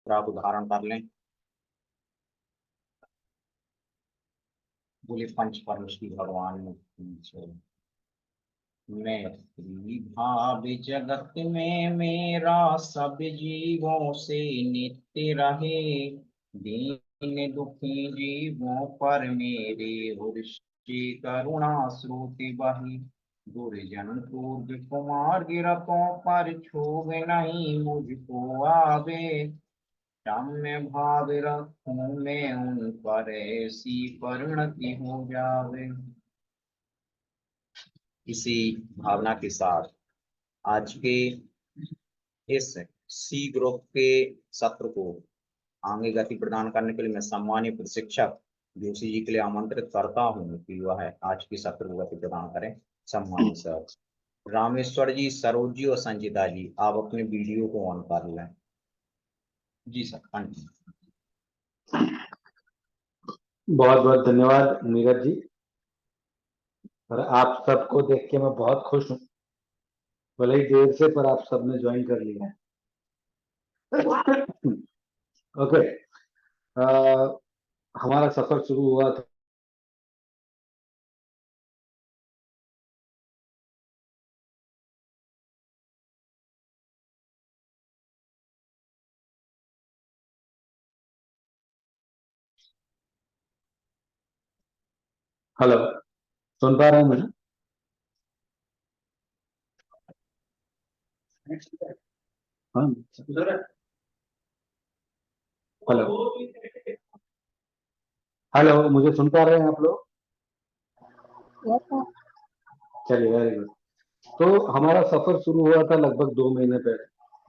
वस्त्र आप धारण कर लें। बोले पंच परमेश्वरी भगवान की। मैत्री भाव जगत में मेरा सब जीवों से नित्य रहे। दीन दुखी जीवों पर मेरे हृषि करुणा स्रोत बहे। दुर्जन क्रोध कुमार गिरतों पर क्षोभ नहीं मुझको आवे। साम्य भाव रखूं मैं उन पर ऐसी परिणति हो जावे। इसी भावना के साथ आज के इस सी ग्रुप के सत्र को आगे गति प्रदान करने के लिए मैं सम्मानीय प्रशिक्षक जोशी जी के लिए आमंत्रित करता हूं कि वह आज के सत्र को गति प्रदान करें। सम्मानित सर रामेश्वर जी, सरोज जी और संजीता जी, आप अपने वीडियो को ऑन कर लें। जी सर, बहुत बहुत धन्यवाद नीरज जी। और आप सबको देख के मैं बहुत खुश हूँ, भले ही देर से, पर आप सबने ज्वाइन कर लिया है। ओके, हमारा सफर शुरू हुआ था हेलो, सुन पा रहे हैं मुझे? हाँ, हेलो हेलो, मुझे सुन पा रहे हैं आप लोग? चलिए, वेरी गुड। तो हमारा सफर शुरू हुआ था लगभग 2 महीने पहले।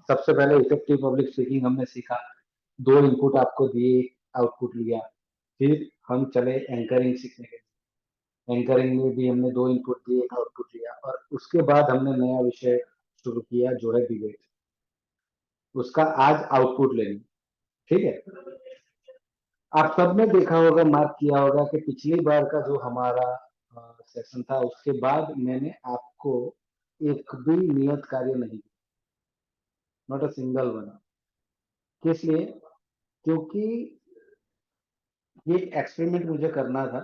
सबसे पहले इफेक्टिव पब्लिक स्पीकिंग हमने सीखा, 2 इनपुट आपको दिए, आउटपुट लिया। फिर हम चले एंकरिंग सीखने के लिए। एंकरिंग में भी हमने 2 इनपुट दिए, एक आउटपुट लिया, और उसके बाद हमने नया विषय शुरू किया जो है डिबेट। उसका आज आउटपुट लेंगे, ठीक है? आप सबने देखा होगा, मार्क किया होगा कि पिछली बार का जो हमारा सेशन था, उसके बाद मैंने आपको एक भी नियत कार्य नहीं दिया, नॉट अ सिंगल वन। किस लिए? क्योंकि ये एक्सपेरिमेंट मुझे करना था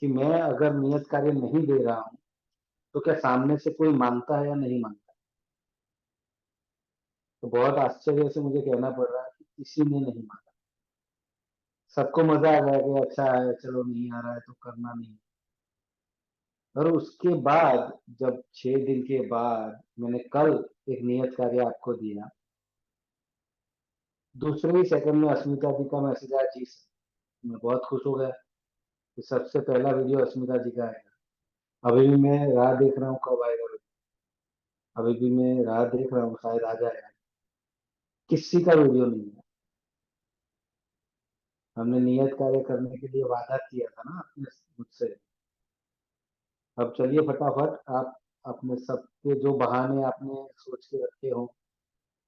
कि मैं अगर नियत कार्य नहीं दे रहा हूं तो क्या सामने से कोई मानता है या नहीं मानता। तो बहुत आश्चर्य से मुझे कहना पड़ रहा है कि किसी ने नहीं माना। सबको मजा आ गया कि अच्छा है, चलो नहीं आ रहा है तो करना नहीं। और उसके बाद जब 6 दिन के बाद मैंने कल एक नियत कार्य आपको दिया, दूसरे ही सेकंड में अस्मिता जी का मैसेज आया, जी सर। मैं बहुत खुश हो गया कि सबसे पहला वीडियो अस्मिता जी का आएगा। अभी भी मैं राह देख रहा हूँ कब आएगा वीडियो। अभी भी मैं राह देख रहा हूँ, शायद आ जाएगा। किसी का वीडियो नहीं है। हमने नियत कार्य करने के लिए वादा किया था ना अपने मुझसे। अब चलिए फटाफट आप अपने सबके जो बहाने आपने सोच के रखे हो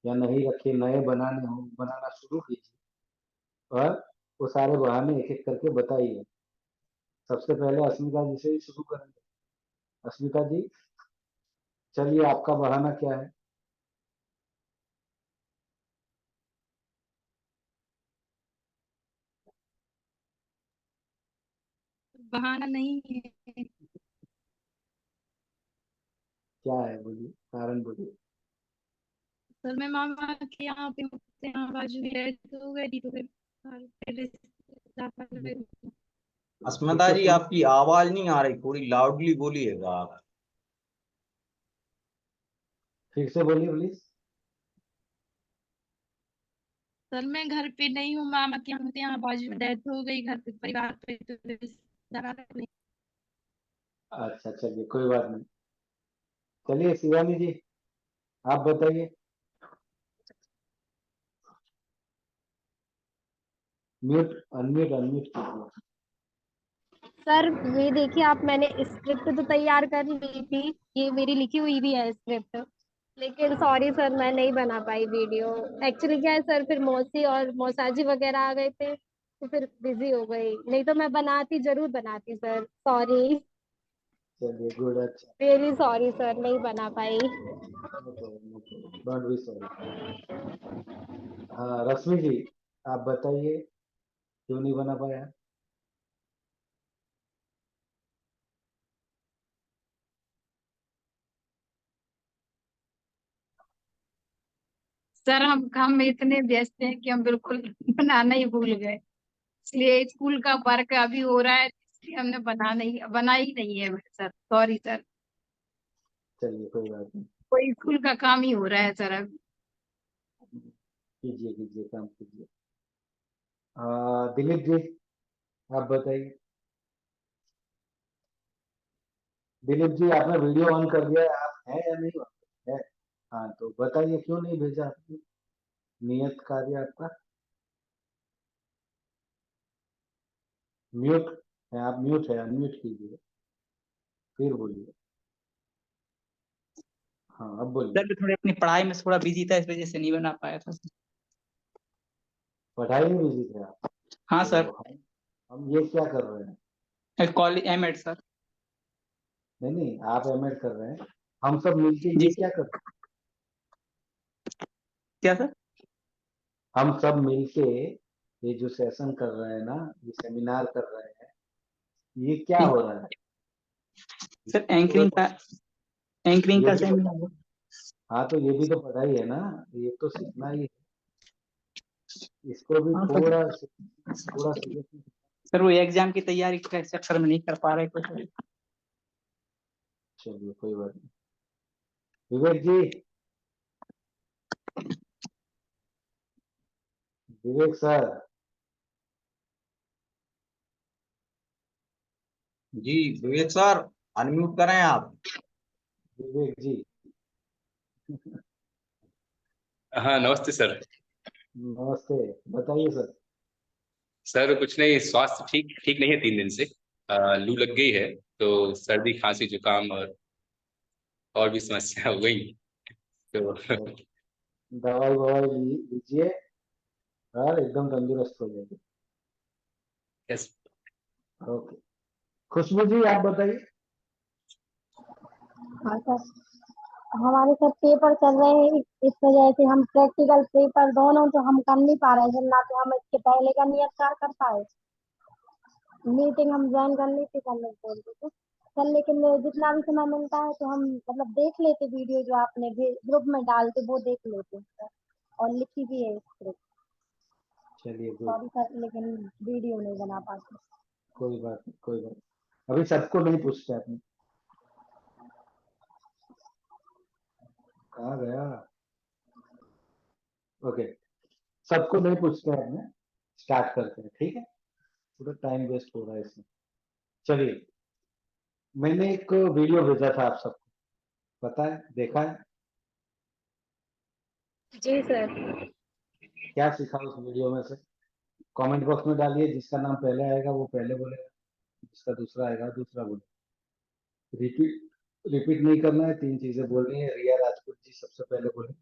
या नहीं रखे, नए बनाने हो, बनाना शुरू कीजिए और वो सारे बहाने एक एक करके बताइए। सबसे पहले अस्मिता जी से ही शुरू करेंगे। अस्मिता जी, चलिए, आपका बहाना क्या है? बहाना नहीं है क्या है, बोलिए, कारण बोलिए। सर। मैं मामा के यहाँ पे मुझसे यहाँ बाजू में डेथ हो गई थी, तो फिर अस्मिता जी आपकी आवाज नहीं आ रही, थोड़ी लाउडली बोलिएगा आप। फिर से बोलिए प्लीज। सर मैं घर पे नहीं हूँ, मामा के यहाँ बाजू में डेथ हो गई, घर पे परिवार पे, तो नहीं। अच्छा, चलिए, कोई बात नहीं। चलिए शिवानी जी, आप बताइए। म्यूट, अनम्यूट, अनम्यूट कीजिए। सर ये देखिए आप, मैंने स्क्रिप्ट तो तैयार कर ली थी, ये मेरी लिखी हुई भी है स्क्रिप्ट, लेकिन सॉरी सर मैं नहीं बना पाई वीडियो। एक्चुअली क्या है सर, फिर मौसी और मौसाजी वगैरह आ गए थे तो फिर बिजी हो गई, नहीं तो मैं बनाती, जरूर बनाती सर। सॉरी, चलिए, गुड, अच्छा। वेरी सॉरी सर, नहीं बना पाई। No problem, no problem, don't be sorry. हाँ रश्मि जी, आप बताइए क्यों नहीं बना पाया? सर हम काम में इतने व्यस्त हैं कि हम बिल्कुल बनाना ही भूल गए। इसलिए स्कूल का वर्क अभी हो रहा है, इसलिए हमने बना ही नहीं है सर, सॉरी सर। चलिए कोई बात नहीं, कोई स्कूल का काम ही हो रहा है सर अभी। कीजिए कीजिए काम कीजिए। दिलीप जी, आप बताइए। दिलीप जी, आपने वीडियो ऑन कर दिया है, आप हैं या नहीं है? हाँ तो बताइए क्यों नहीं भेजा आपने? नियत कार्य आपका म्यूट है, आप म्यूट है, अनम्यूट कीजिए, फिर बोलिए। हाँ अब बोलिए। सर मैं थोड़ी अपनी पढ़ाई में थोड़ा बिजी था, इस वजह से नहीं बना पाया था। पढ़ाई में बिजी थे आप? हाँ तो सर। हम ये क्या कर रहे हैं? College M Ed sir. नहीं नहीं, आप एमएड कर रहे हैं, हम सब मिलके जी ये सर। क्या कर रहे हैं? क्या सर? हम सब मिलके ये जो सेशन कर रहे हैं ना, ये सेमिनार कर रहे हैं, ये क्या जी हो रहा है? सर, तो एंकरिंग ये का भी तो, सेमिनार। हाँ तो ये भी तो पढ़ाई है ना, ये तो सीखना ही है, इसको भी हाँ सर। थोड़ा सीरियसली। सर वो एग्जाम की तैयारी के चक्कर में नहीं कर पा रहे कुछ। चलिए कोई बात नहीं। विवेक जी, विवेक सर, जी विवेक सर, अनम्यूट करें आप। विवेक जी, हाँ नमस्ते सर। नमस्ते, बताइए सर। सर कुछ नहीं, स्वास्थ्य ठीक ठीक नहीं है 3 दिन से। लू लग गई है, तो सर्दी खांसी जुकाम और भी समस्या हो गई तो दवाई ववाई लीजिए और एकदम तंदुरुस्त हो जाएगी। यस। ओके, खुशबू जी आप बताइए। हाँ सर, हमारे सर पेपर चल रहे हैं, इस वजह से हम प्रैक्टिकल पेपर दोनों तो हम कर नहीं पा रहे हैं, ना तो हम इसके पहले का नियत कार्य कर पाए। मीटिंग हम ज्वाइन कर ली थी, कल बोल रहे थे सर, लेकिन जितना भी समय मिलता है तो हम मतलब देख लेते, वीडियो जो आपने ग्रुप में डालते वो देख लेते हैं सर, और लिखी भी है स्क्रिप्ट। चलिए गुड, सॉरी सर, लेकिन वीडियो नहीं बना पाते। कोई बात नहीं, कोई बात नहीं। अभी सबको नहीं पूछते आपने, कहाँ गया? ओके, सबको नहीं पूछते आपने, स्टार्ट करते हैं, ठीक है? पूरा टाइम वेस्ट हो रहा है इसमें। चलिए, मैंने एक वीडियो भेजा था आप सबको, पता है, देखा है? जी सर। क्या सीखा उस वीडियो में से? कमेंट बॉक्स में डालिए, जिसका नाम पहले आएगा वो पहले बोलेगा, जिसका दूसरा आएगा दूसरा बोलेगा। रिपीट रिपीट नहीं करना है, 3 चीजें बोलनी है। रिया राजपूत जी सबसे पहले बोले।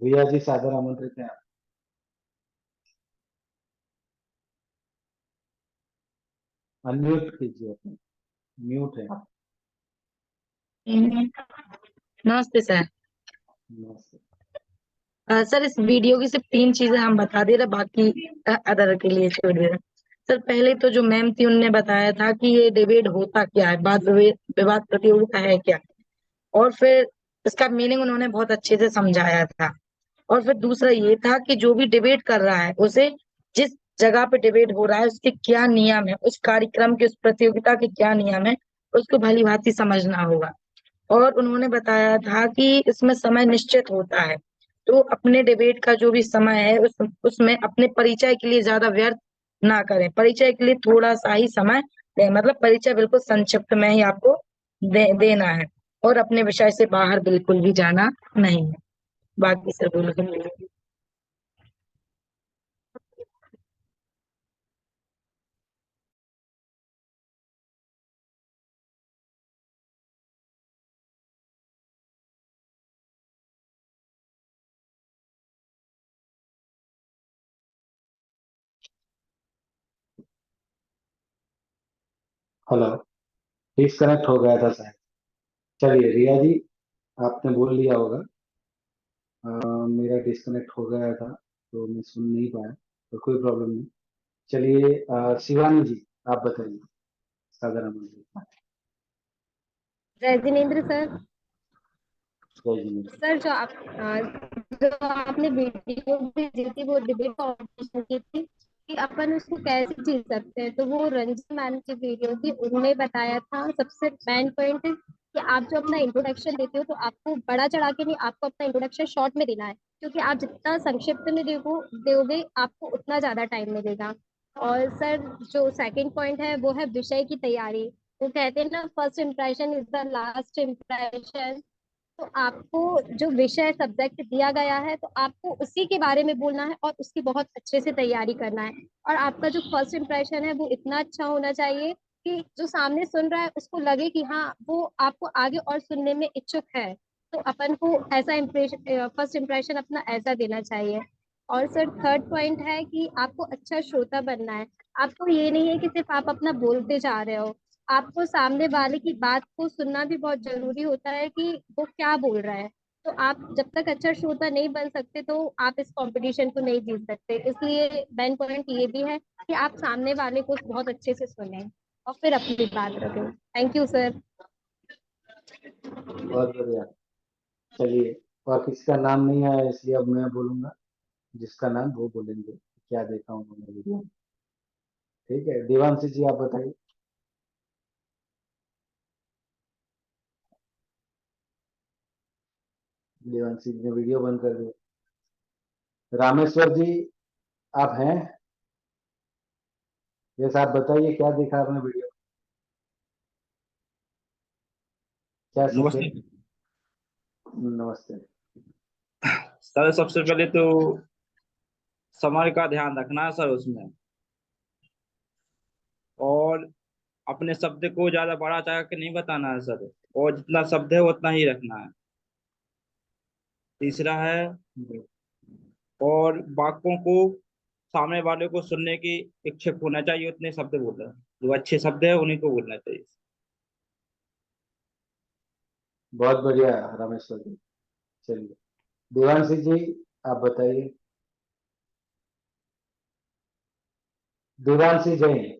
रिया जी सादर आमंत्रित हैं आप। अनम्यूट कीजिए अपने, म्यूट है आप। नमस्ते सर। नमस्ते। सर इस वीडियो की सिर्फ 3 चीजें हम बता दे रहे, बाकी अदर के लिए छोड़ दे रहे। सर पहले तो जो मैम थी उनने बताया था कि ये डिबेट होता क्या है, विवाद प्रतियोगिता है क्या, और फिर इसका मीनिंग उन्होंने बहुत अच्छे से समझाया था। और फिर दूसरा ये था कि जो भी डिबेट कर रहा है उसे जिस जगह पे डिबेट हो रहा है उसके क्या नियम है, उस कार्यक्रम के, उस प्रतियोगिता के क्या नियम है, उसको भली भांति समझना होगा। और उन्होंने बताया था कि इसमें समय निश्चित होता है, तो अपने डिबेट का जो भी समय है उसमें अपने परिचय के लिए ज्यादा व्यर्थ ना करें, परिचय के लिए थोड़ा सा ही समय दें, मतलब परिचय बिल्कुल संक्षिप्त में ही आपको देना है, और अपने विषय से बाहर बिल्कुल भी जाना नहीं है। बाकी सब बिल्कुल। हेलो, डिस्कनेक्ट हो गया था शायद। चलिए रिया जी, आपने बोल लिया होगा। मेरा डिस्कनेक्ट हो गया था तो मैं सुन नहीं पाया, तो कोई प्रॉब्लम नहीं। चलिए शिवानी जी आप बताइए साधारण जी। जय जिनेन्द्र सर। जय जिनेन्द्र। सर जो आपने वीडियो भेजी थी वो डिबेट कॉम्पिटिशन की थी कि अपन उसको कैसे जीत सकते हैं, तो वो रंजन मैम की वीडियो थी। उन्होंने बताया था सबसे मेन पॉइंट कि आप जो अपना इंट्रोडक्शन देते हो तो आपको बड़ा चढ़ा के नहीं, आपको अपना इंट्रोडक्शन शॉर्ट में देना है, क्योंकि आप जितना संक्षिप्त में दोगे आपको उतना ज्यादा टाइम मिलेगा। और सर जो सेकंड पॉइंट है वो है विषय की तैयारी। वो कहते हैं ना, first impression is the last impression. तो आपको जो विषय सब्जेक्ट दिया गया है तो आपको उसी के बारे में बोलना है और उसकी बहुत अच्छे से तैयारी करना है। और आपका जो फर्स्ट इम्प्रेशन है वो इतना अच्छा होना चाहिए कि जो सामने सुन रहा है उसको लगे कि हाँ वो आपको आगे और सुनने में इच्छुक है। तो अपन को ऐसा इम्प्रेशन, फर्स्ट इम्प्रेशन अपना ऐसा देना चाहिए। और सर थर्ड पॉइंट है कि आपको अच्छा श्रोता बनना है। आपको ये नहीं है कि सिर्फ आप अपना बोलते जा रहे हो, आपको सामने वाले की बात को सुनना भी बहुत जरूरी होता है कि वो क्या बोल रहा है। तो आप जब तक अच्छा श्रोता नहीं बन सकते तो आप इस कंपटीशन को नहीं जीत सकते। इसलिए मेन पॉइंट ये भी है कि आप सामने वाले को बहुत अच्छे से सुने और फिर अपनी बात रखें। Thank you sir. बहुत बढ़िया। चलिए, और किसी का नाम नहीं आया इसलिए अब मैं बोलूंगा, जिसका नाम वो बोलेंगे क्या देखा उन्होंने वीडियो में। ठीक है, देवांशी जी आप बताइए। देवांशी जी ने वीडियो बंद कर दिया। रामेश्वर जी आप हैं? यस आप बताइए क्या देखा आपने वीडियो, क्या सीखे? नमस्ते नमस्ते। सर। सबसे पहले तो समय का ध्यान रखना है सर उसमें, और अपने शब्द को ज्यादा बड़ा चढ़ा के नहीं बताना है सर, और जितना शब्द है उतना ही रखना है। तीसरा है, और वाक्यों को सामने वाले को सुनने की इच्छुक होना चाहिए, उतने शब्द बोलना, जो अच्छे शब्द है उन्हीं को बोलना चाहिए। बहुत बढ़िया रामेश्वर जी। चलिए देवांशी जी आप बताइए। देवांशी जैन।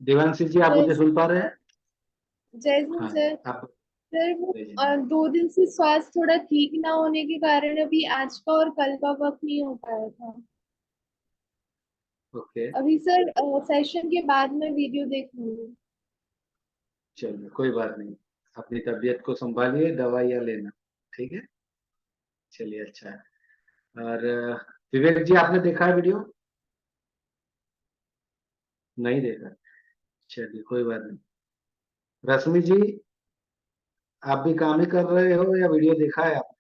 देवांशी जी आप मुझे सुन पा रहे हैं? जय हिंद हाँ सर। आप। सर वो जय जिनेन्द्र। 2 दिन से स्वास्थ्य थोड़ा ठीक ना होने के कारण अभी आज का और कल का वक्त नहीं हो पाया था। ओके अभी सर सेशन के बाद में वीडियो देख लूंगी। चलिए कोई बात नहीं, अपनी तबीयत को संभालिए, दवाइयाँ लेना। ठीक है, चलिए अच्छा है। और विवेक जी आपने देखा है वीडियो? नहीं देखा, चलिए कोई बात नहीं। रश्मि जी आप भी काम ही कर रहे हो या वीडियो देखा है आप?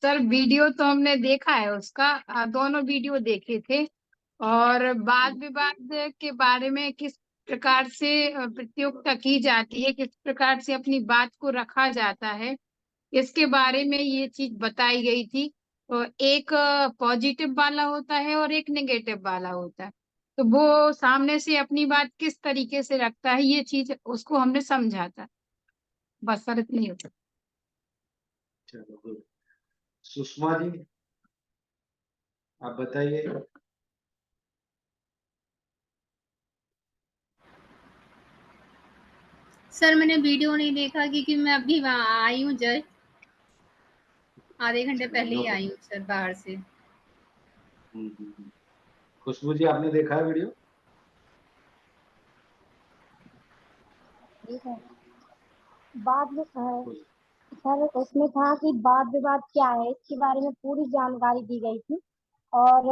सर वीडियो तो हमने देखा है उसका, दोनों वीडियो देखे थे। और वाद विवाद के बारे में किस प्रकार से प्रतियोगिता की जाती है, किस प्रकार से अपनी बात को रखा जाता है, इसके बारे में ये चीज बताई गई थी। और एक पॉजिटिव वाला होता है और एक नेगेटिव वाला होता है, तो वो सामने से अपनी बात किस तरीके से रखता है ये चीज उसको हमने समझा था। बस सर इतनी होता। चलो good। सुषमा जी आप बताइए। सर मैंने वीडियो नहीं देखा क्योंकि मैं अभी वहाँ आई हूँ, जस्ट आधे घंटे चलिए पहले नो ही आई प्रॉब्लम। हूँ सर बाहर से। खुशबू जी आपने देखा है वीडियो? जी सर। सर उसमें था कि वाद विवाद क्या है इसके बारे में पूरी जानकारी दी गई थी। और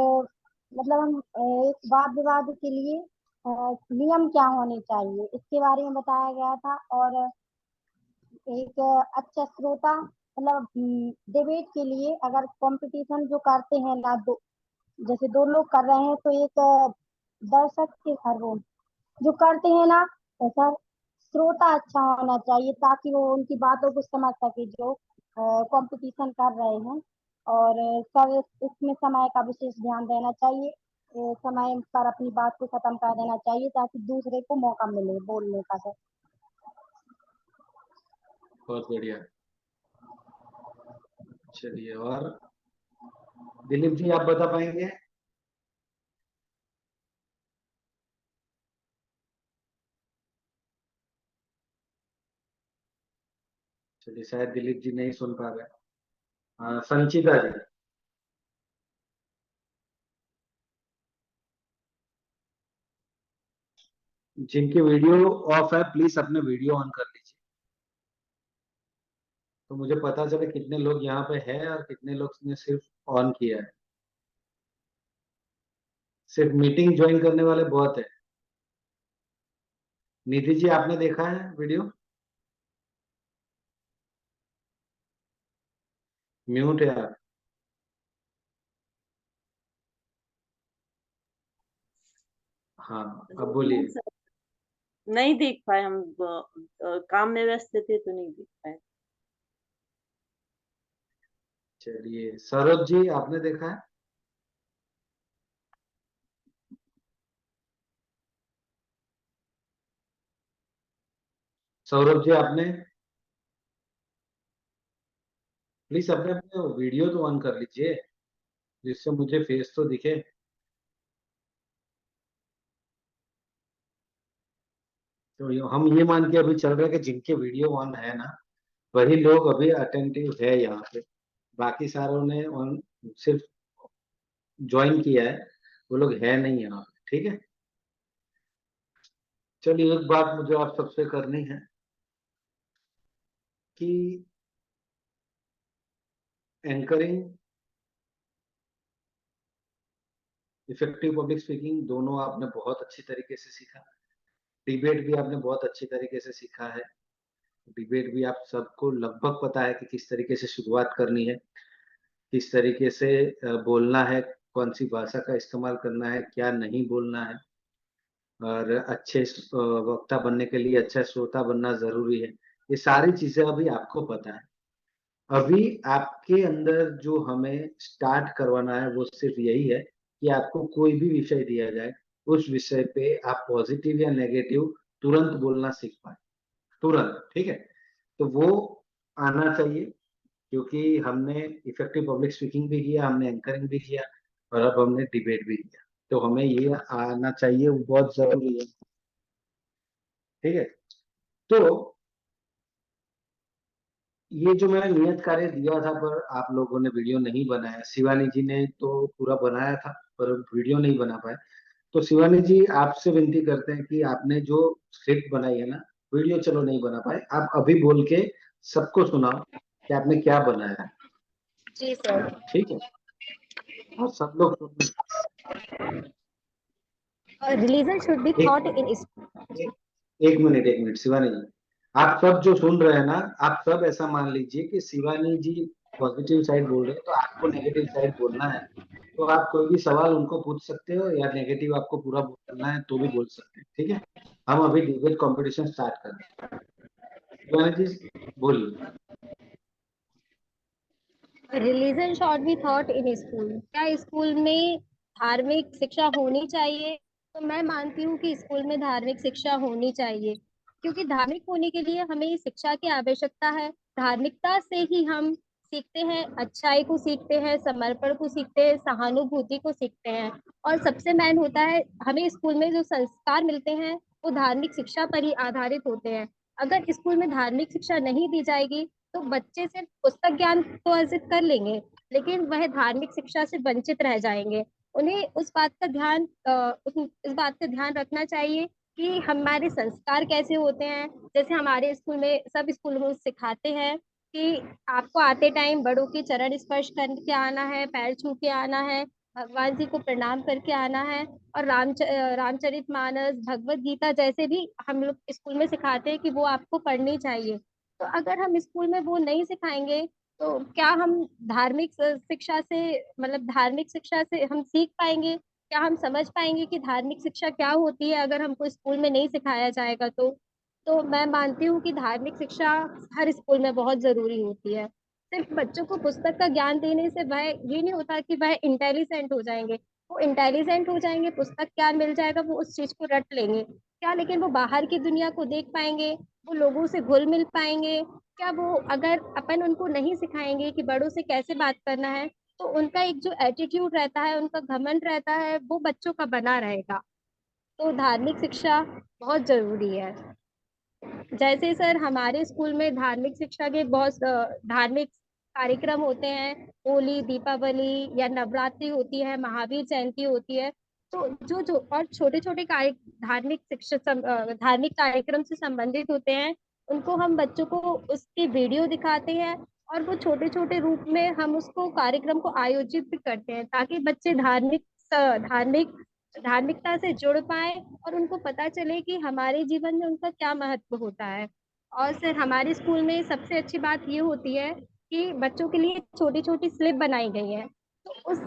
मतलब हम एक वाद विवाद के लिए नियम क्या होने चाहिए इसके बारे में बताया गया था। और एक अच्छा श्रोता मतलब डिबेट के लिए अगर कंपटीशन जो करते हैं ना, दो जैसे दो लोग कर रहे हैं तो एक दर्शक के हर वो जो करते हैं ना, तो सर श्रोता अच्छा होना चाहिए ताकि वो उनकी बातों को समझ सके जो कंपटीशन कर रहे हैं। और सर इसमें समय का विशेष ध्यान देना चाहिए। समय पर अपनी बात को खत्म कर देना चाहिए ताकि दूसरे को मौका मिले बोलने का सर। बहुत बढ़िया। चलिए, और दिलीप जी आप बता पाएंगे? चलिए, शायद दिलीप जी नहीं सुन पा रहे। संचिता जी। जिनकी वीडियो ऑफ है प्लीज अपने वीडियो ऑन कर लीजिए, तो मुझे पता चले कितने लोग यहाँ पे हैं और कितने लोग ने सिर्फ ऑन किया है। सिर्फ मीटिंग ज्वाइन करने वाले बहुत है। निधि जी आपने देखा है वीडियो? म्यूट है आप। हाँ, अब बोलिए। नहीं देख पाए हम, काम में व्यस्त थे तो नहीं देख पाए। चलिए, सरोज जी आपने देखा है? सौरभ जी आपने? प्लीज अपने अपने वीडियो तो ऑन कर लीजिए जिससे मुझे फेस तो दिखे। तो हम ये मान के अभी चल रहे हैं कि जिनके वीडियो ऑन है ना वही लोग अभी अटेंटिव है यहाँ पे, बाकी सारों ने ऑन सिर्फ ज्वाइन किया है, वो लोग है नहीं यहाँ पे। ठीक है, चलिए एक बात मुझे आप सबसे करनी है कि एंकरिंग, इफेक्टिव पब्लिक स्पीकिंग दोनों आपने बहुत अच्छी तरीके से सीखा। डिबेट भी आपने बहुत अच्छी तरीके से सीखा है। डिबेट भी आप सबको लगभग पता है कि किस तरीके से शुरुआत करनी है, किस तरीके से बोलना है, कौन सी भाषा का इस्तेमाल करना है, क्या नहीं बोलना है, और अच्छे वक्ता बनने के लिए अच्छा श्रोता बनना जरूरी है। ये सारी चीजें अभी आपको पता है। अभी आपके अंदर जो हमें स्टार्ट करवाना है वो सिर्फ यही है कि आपको कोई भी विषय दिया जाए उस विषय पे आप पॉजिटिव या नेगेटिव तुरंत बोलना सीख पाए, तुरंत। ठीक है, तो वो आना चाहिए, क्योंकि हमने इफेक्टिव पब्लिक स्पीकिंग भी किया, हमने एंकरिंग भी किया और अब हमने डिबेट भी किया, तो हमें ये आना चाहिए, वो बहुत जरूरी है। ठीक है, तो ये जो मैंने नियत कार्य दिया था पर आप लोगों ने वीडियो नहीं बनाया, शिवानी जी ने तो पूरा बनाया था पर वीडियो नहीं बना पाए। तो शिवानी जी आपसे विनती करते हैं कि आपने जो स्क्रिप्ट बनाई है ना, वीडियो चलो नहीं बना पाए, आप अभी बोल के सबको सुनाओ कि आपने क्या बनाया है। जी सर। ठीक है, और सब लोग सुन। Religion should be thought in एक मिनट शिवानी जी, आप सब जो सुन रहे हैं ना, आप सब ऐसा मान लीजिए कि शिवानी जी पॉजिटिव साइड बोल रहे हैं तो आपको नेगेटिव साइड बोलना है। तो आप कोई भी सवाल उनको पूछ सकते हो या नेगेटिव आपको पूरा बोलना है तो भी बोल सकते हैं। ठीक है, हम अभी डिबेट कंपटीशन स्टार्ट कर रहे हैं। शिवानी जी बोलिए। Religion shot B thought in school. क्या स्कूल में धार्मिक शिक्षा होनी चाहिए? तो मैं मानती हूँ कि स्कूल में धार्मिक शिक्षा होनी चाहिए, क्योंकि धार्मिक होने के लिए हमें शिक्षा की आवश्यकता है। धार्मिकता से ही हम सीखते हैं, अच्छाई को सीखते हैं, समर्पण को सीखते हैं, सहानुभूति को सीखते हैं। और सबसे मेन होता है, हमें स्कूल में जो संस्कार मिलते हैं वो धार्मिक शिक्षा पर ही आधारित होते हैं। अगर स्कूल में धार्मिक शिक्षा नहीं दी जाएगी तो बच्चे सिर्फ पुस्तक ज्ञान तो अर्जित कर लेंगे, लेकिन वह धार्मिक शिक्षा से वंचित रह जाएंगे। उन्हें उस बात का ध्यान इस बात का ध्यान रखना चाहिए कि हमारे संस्कार कैसे होते हैं। जैसे हमारे स्कूल में, सब स्कूल में सिखाते हैं कि आपको आते टाइम बड़ों के चरण स्पर्श करके आना है, पैर छू के आना है, भगवान जी को प्रणाम करके आना है। और रामचरितमानस, भगवत गीता जैसे भी हम लोग स्कूल में सिखाते हैं कि वो आपको पढ़नी चाहिए। तो अगर हम स्कूल में वो नहीं सिखाएंगे तो क्या हम धार्मिक शिक्षा से, मतलब धार्मिक शिक्षा से हम सीख पाएंगे? क्या हम समझ पाएंगे कि धार्मिक शिक्षा क्या होती है अगर हमको स्कूल में नहीं सिखाया जाएगा? तो मैं मानती हूँ कि धार्मिक शिक्षा हर स्कूल में बहुत जरूरी होती है। सिर्फ बच्चों को पुस्तक का ज्ञान देने से वह ये नहीं होता कि वह इंटेलिजेंट हो जाएंगे। वो इंटेलिजेंट हो जाएंगे, पुस्तक ज्ञान मिल जाएगा, वो उस चीज को रट लेंगे, क्या लेकिन वो बाहर की दुनिया को देख पाएंगे, वो लोगों से घुल मिल पाएंगे? क्या वो, अगर अपन उनको नहीं सिखाएंगे कि बड़ों से कैसे बात करना है, तो उनका एक जो एटीट्यूड रहता है, उनका घमंड रहता है, वो बच्चों का बना रहेगा। तो धार्मिक शिक्षा बहुत जरूरी है। जैसे सर हमारे स्कूल में धार्मिक शिक्षा के बहुत धार्मिक कार्यक्रम होते हैं, होली, दीपावली या नवरात्रि होती है, महावीर जयंती होती है। तो जो जो और छोटे छोटे कार्य धार्मिक शिक्षा धार्मिक कार्यक्रम से संबंधित होते हैं, उनको हम बच्चों को उसकी वीडियो दिखाते हैं, और वो छोटे छोटे रूप में हम उसको कार्यक्रम को आयोजित भी करते हैं, ताकि बच्चे धार्मिक धार्मिकता से जुड़ पाए, और उनको पता चले कि हमारे जीवन में उनका क्या महत्व होता है। और सर हमारे स्कूल में सबसे अच्छी बात ये होती है कि बच्चों के लिए छोटी छोटी स्लिप बनाई गई है। तो उस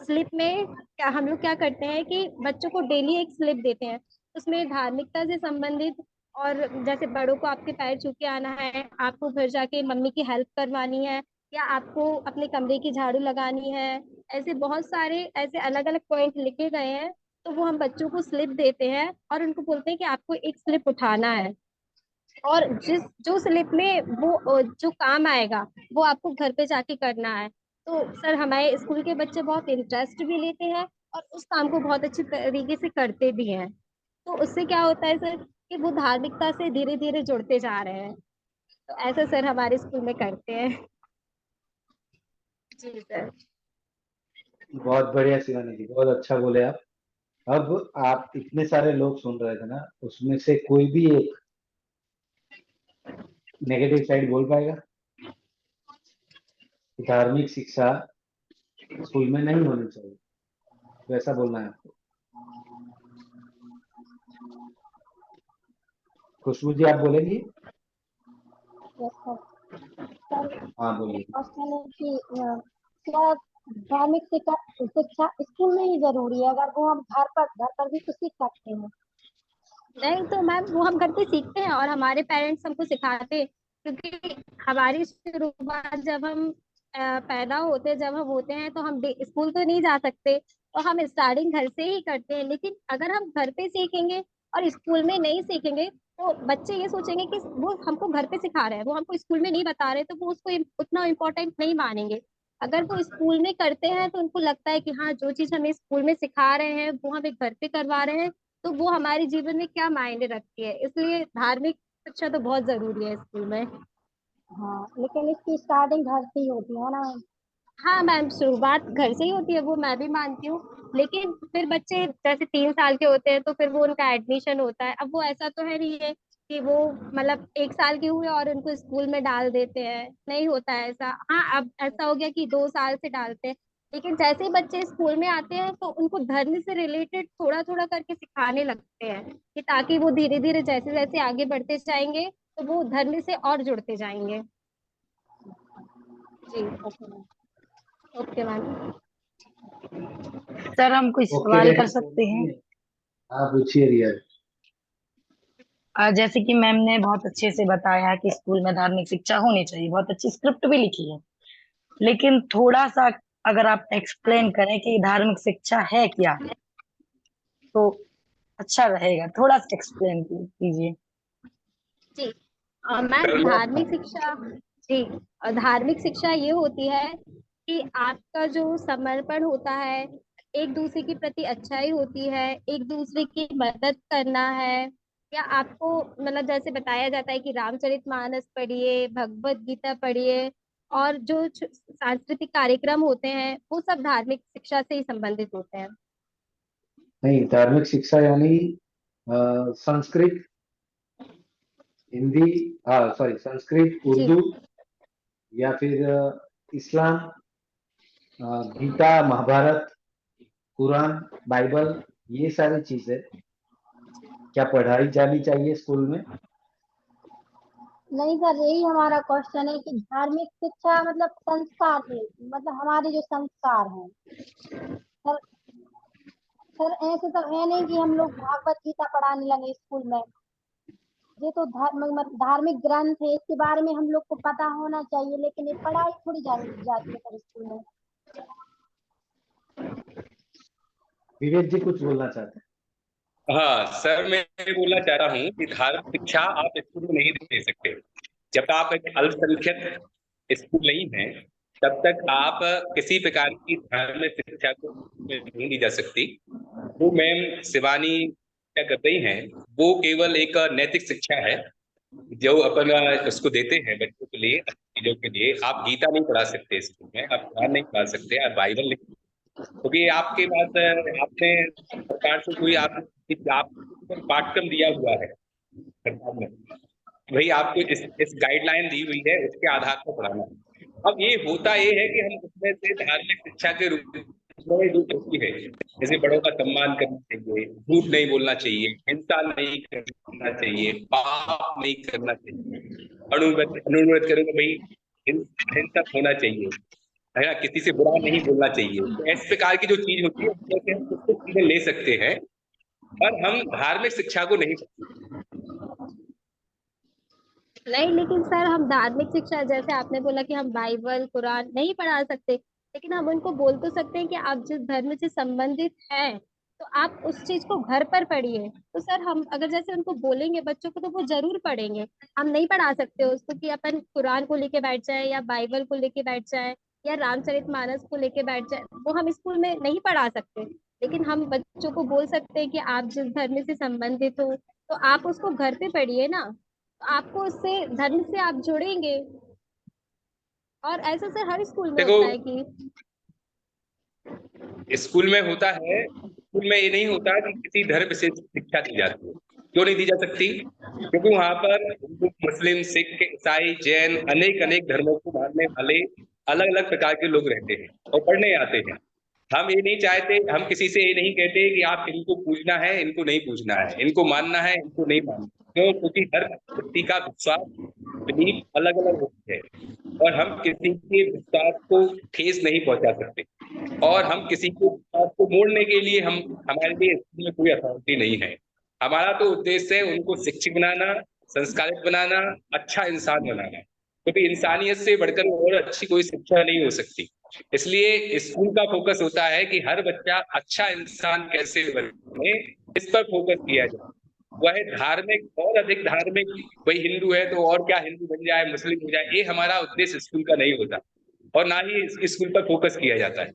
स्लिप में क्या हम लोग क्या करते हैं कि बच्चों को डेली एक स्लिप देते हैं, उसमें धार्मिकता से संबंधित, और जैसे बड़ों को आपके पैर छू के आना है, आपको घर जाके मम्मी की हेल्प करवानी है, या आपको अपने कमरे की झाड़ू लगानी है, ऐसे बहुत सारे ऐसे अलग अलग पॉइंट लिखे गए हैं। तो वो हम बच्चों को स्लिप देते हैं और उनको बोलते हैं कि आपको एक स्लिप उठाना है, और जिस जो स्लिप में वो जो काम आएगा, वो आपको घर पे जाके करना है। तो सर हमारे स्कूल के बच्चे बहुत इंटरेस्ट भी लेते हैं, और उस काम को बहुत अच्छी तरीके से करते भी हैं। तो उससे क्या होता है सर कि वो धार्मिकता से धीरे धीरे जुड़ते जा रहे हैं। तो ऐसा सर हमारे स्कूल में करते हैं। जी सर। बहुत बढ़िया शिवानी जी, बहुत अच्छा बोले आप। अब आप इतने सारे लोग सुन रहे थे ना, उसमें से कोई भी एक नेगेटिव साइड बोल पाएगा? धार्मिक शिक्षा स्कूल में नहीं होनी चाहिए, तो ऐसा बोलना है आपको? खुशबू जी, आप बोलेंगी? हाँ बोलिए। क्वेश्चन है कि क्या धार्मिक शिक्षा स्कूल में ही जरूरी है, अगर वो हम घर पर भी तो सीख सकते हैं? नहीं तो मैम, वो हम घर पे सीखते हैं, और हमारे पेरेंट्स हमको सिखाते हैं, क्योंकि हमारी शुरुआत जब हम पैदा होते, जब हम होते हैं, तो हम स्कूल तो नहीं जा सकते, तो हम स्टार्टिंग घर से ही करते हैं। लेकिन अगर हम घर पे सीखेंगे और स्कूल में नहीं सीखेंगे, तो बच्चे ये सोचेंगे कि वो हमको घर पे सिखा रहे हैं, वो हमको स्कूल में नहीं बता रहे, तो वो उसको उतना इम्पोर्टेंट नहीं मानेंगे। अगर वो स्कूल में करते हैं, तो उनको लगता है कि हाँ, जो चीज हमें स्कूल में सिखा रहे हैं वो हमें घर पे करवा रहे हैं, तो वो हमारे जीवन में क्या मायने रखती है। इसलिए धार्मिक शिक्षा तो बहुत जरूरी है स्कूल में। हाँ, लेकिन इसकी स्टार्टिंग घर से ही होती है ना? हाँ मैम, शुरुआत घर से ही होती है, वो मैं भी मानती हूँ। लेकिन फिर बच्चे जैसे 3 साल के होते हैं, तो फिर वो उनका एडमिशन होता है। अब वो ऐसा तो है नहीं है कि वो मतलब 1 साल के हुए और उनको स्कूल में डाल देते हैं, नहीं होता है ऐसा। हाँ, अब ऐसा हो गया कि 2 साल से डालते हैं। लेकिन जैसे ही बच्चे स्कूल में आते हैं, तो उनको धर्म से रिलेटेड थोड़ा थोड़ा करके सिखाने लगते हैं, कि ताकि वो धीरे धीरे जैसे जैसे आगे बढ़ते जाएंगे, तो वो धर्म से और जुड़ते जाएंगे। जी। Okay ma'am. सर हम कुछ सवाल कर सकते हैं? हाँ पूछिए रिया। जैसे कि मैम ने बहुत अच्छे से बताया कि स्कूल में धार्मिक शिक्षा होनी चाहिए, बहुत अच्छी स्क्रिप्ट भी लिखी है, लेकिन थोड़ा सा अगर आप एक्सप्लेन करें कि धार्मिक शिक्षा है क्या, तो अच्छा रहेगा। थोड़ा सा एक्सप्लेन कीजिए। जी मैम, धार्मिक शिक्षा, जी, धार्मिक शिक्षा ये होती है कि आपका जो समर्पण होता है, एक दूसरे के प्रति अच्छाई होती है, एक दूसरे की मदद करना है, या आपको मतलब जैसे बताया जाता है कि रामचरितमानस पढ़िए, भगवत गीता पढ़िए, और जो सांस्कृतिक कार्यक्रम होते हैं, वो सब धार्मिक शिक्षा से ही संबंधित होते हैं। नहीं, धार्मिक शिक्षा यानी संस्कृत, हिंदी, हाँ सॉरी, संस्कृत, उर्दू, या फिर इस्लाम, गीता, महाभारत, कुरान, बाइबल, ये सारी चीजें क्या पढ़ाई जानी चाहिए स्कूल में? नहीं सर, यही हमारा क्वेश्चन है कि धार्मिक शिक्षा मतलब संस्कार है, मतलब हमारे जो संस्कार हैं सर। सर ऐसे तो है नहीं कि हम लोग भागवत गीता पढ़ाने लगे स्कूल में। ये तो धार्मिक ग्रंथ है, इसके बारे में हम लोग को पता होना चाहिए, लेकिन ये पढ़ाई थोड़ी जाती है सर स्कूल में। विवेक जी कुछ बोलना चाहते हैं? हाँ सर, मैं बोलना चाह रहा हूँ कि धार्मिक शिक्षा आप स्कूल में नहीं दे सकते। जब तक आप एक अल्पसंख्यक स्कूल नहीं है, तब तक आप किसी प्रकार की धार्मिक शिक्षा को नहीं दी जा सकती। वो मैम शिवानी क्या कर रही हैं, वो केवल एक नैतिक शिक्षा है जो अपन उसको देते हैं बच्चों के लिए, चीजों के लिए। आप गीता नहीं पढ़ा सकते स्कूल में, आप कुरान नहीं पढ़ा सकते, आप बाइबल नहीं, क्योंकि आपके पास आपने सरकार से कोई आप पाठ्यक्रम दिया हुआ है सरकार ने, वही आपको इस गाइडलाइन दी हुई है, उसके आधार पर पढ़ाना है। अब ये होता ये है कि हम उसमें से धार्मिक शिक्षा के रूप में जो होती है, जैसे बड़ों का सम्मान करना चाहिए, झूठ नहीं बोलना चाहिए, हिंसा नहीं करना चाहिए, पाप नहीं करना चाहिए, अनुरोध करूंगा भाई हिंसक होना चाहिए, है ना, किसी से बुरा नहीं बोलना चाहिए। तो इस प्रकार की जो चीज होती है उसमें हम कुछ कुछ चीजें ले सकते हैं, पर हम धार्मिक शिक्षा को नहीं। नहीं, लेकिन सर हम धार्मिक शिक्षा जैसे आपने बोला कि हम बाइबल कुरान नहीं पढ़ा सकते, लेकिन हम उनको बोल तो सकते हैं कि आप जिस धर्म से संबंधित हैं तो आप उस चीज को घर पर पढ़िए। तो सर हम अगर जैसे उनको बोलेंगे बच्चों को तो वो जरूर पढ़ेंगे। हम नहीं पढ़ा सकते उसको कि अपन कुरान को लेके बैठ जाए या बाइबल को लेके बैठ जाए या रामचरितमानस को लेके बैठ जाए, वो हम स्कूल में नहीं पढ़ा सकते। लेकिन हम बच्चों को बोल सकते हैं कि आप जिस धर्म से संबंधित हो तो आप उसको घर पे पढ़िए ना, तो आपको उससे धर्म से आप जुड़ेंगे। और ऐसा सर हर स्कूल में देखो, होता है कि स्कूल में होता है, स्कूल में ये नहीं होता कि किसी धर्म से शिक्षा दी जाती है। क्यों नहीं दी जा सकती? क्योंकि वहां पर हिंदू, मुस्लिम, सिख, ईसाई, जैन, अनेक अनेक धर्मों को मानने वाले अलग अलग प्रकार के लोग रहते हैं और पढ़ने आते हैं। हम ये नहीं चाहते, हम किसी से ये नहीं कहते कि आप इनको पूजना है, इनको नहीं पूजना है, इनको मानना है, इनको नहीं मानना। क्यों? क्योंकि हर व्यक्ति का विश्वास, बिलीफ अलग अलग होती है और हम किसी के विश्वास को ठेस नहीं पहुंचा सकते, और हम किसी के विश्वास को मोड़ने के लिए हमारे लिए इसमें कोई अथॉरिटी नहीं है। हमारा तो उद्देश्य है उनको शिक्षित बनाना, संस्कारित बनाना, अच्छा इंसान बनाना, क्योंकि इंसानियत से बढ़कर और अच्छी कोई शिक्षा नहीं हो सकती। इसलिए स्कूल का फोकस होता है कि हर बच्चा अच्छा इंसान कैसे बने, इस पर फोकस किया जाए। वह धार्मिक और अधिक धार्मिक, कोई हिंदू है तो और क्या हिंदू बन जाए, मुस्लिम हो जाए, ये हमारा उद्देश्य स्कूल का नहीं होता और ना ही इस स्कूल पर फोकस किया जाता है।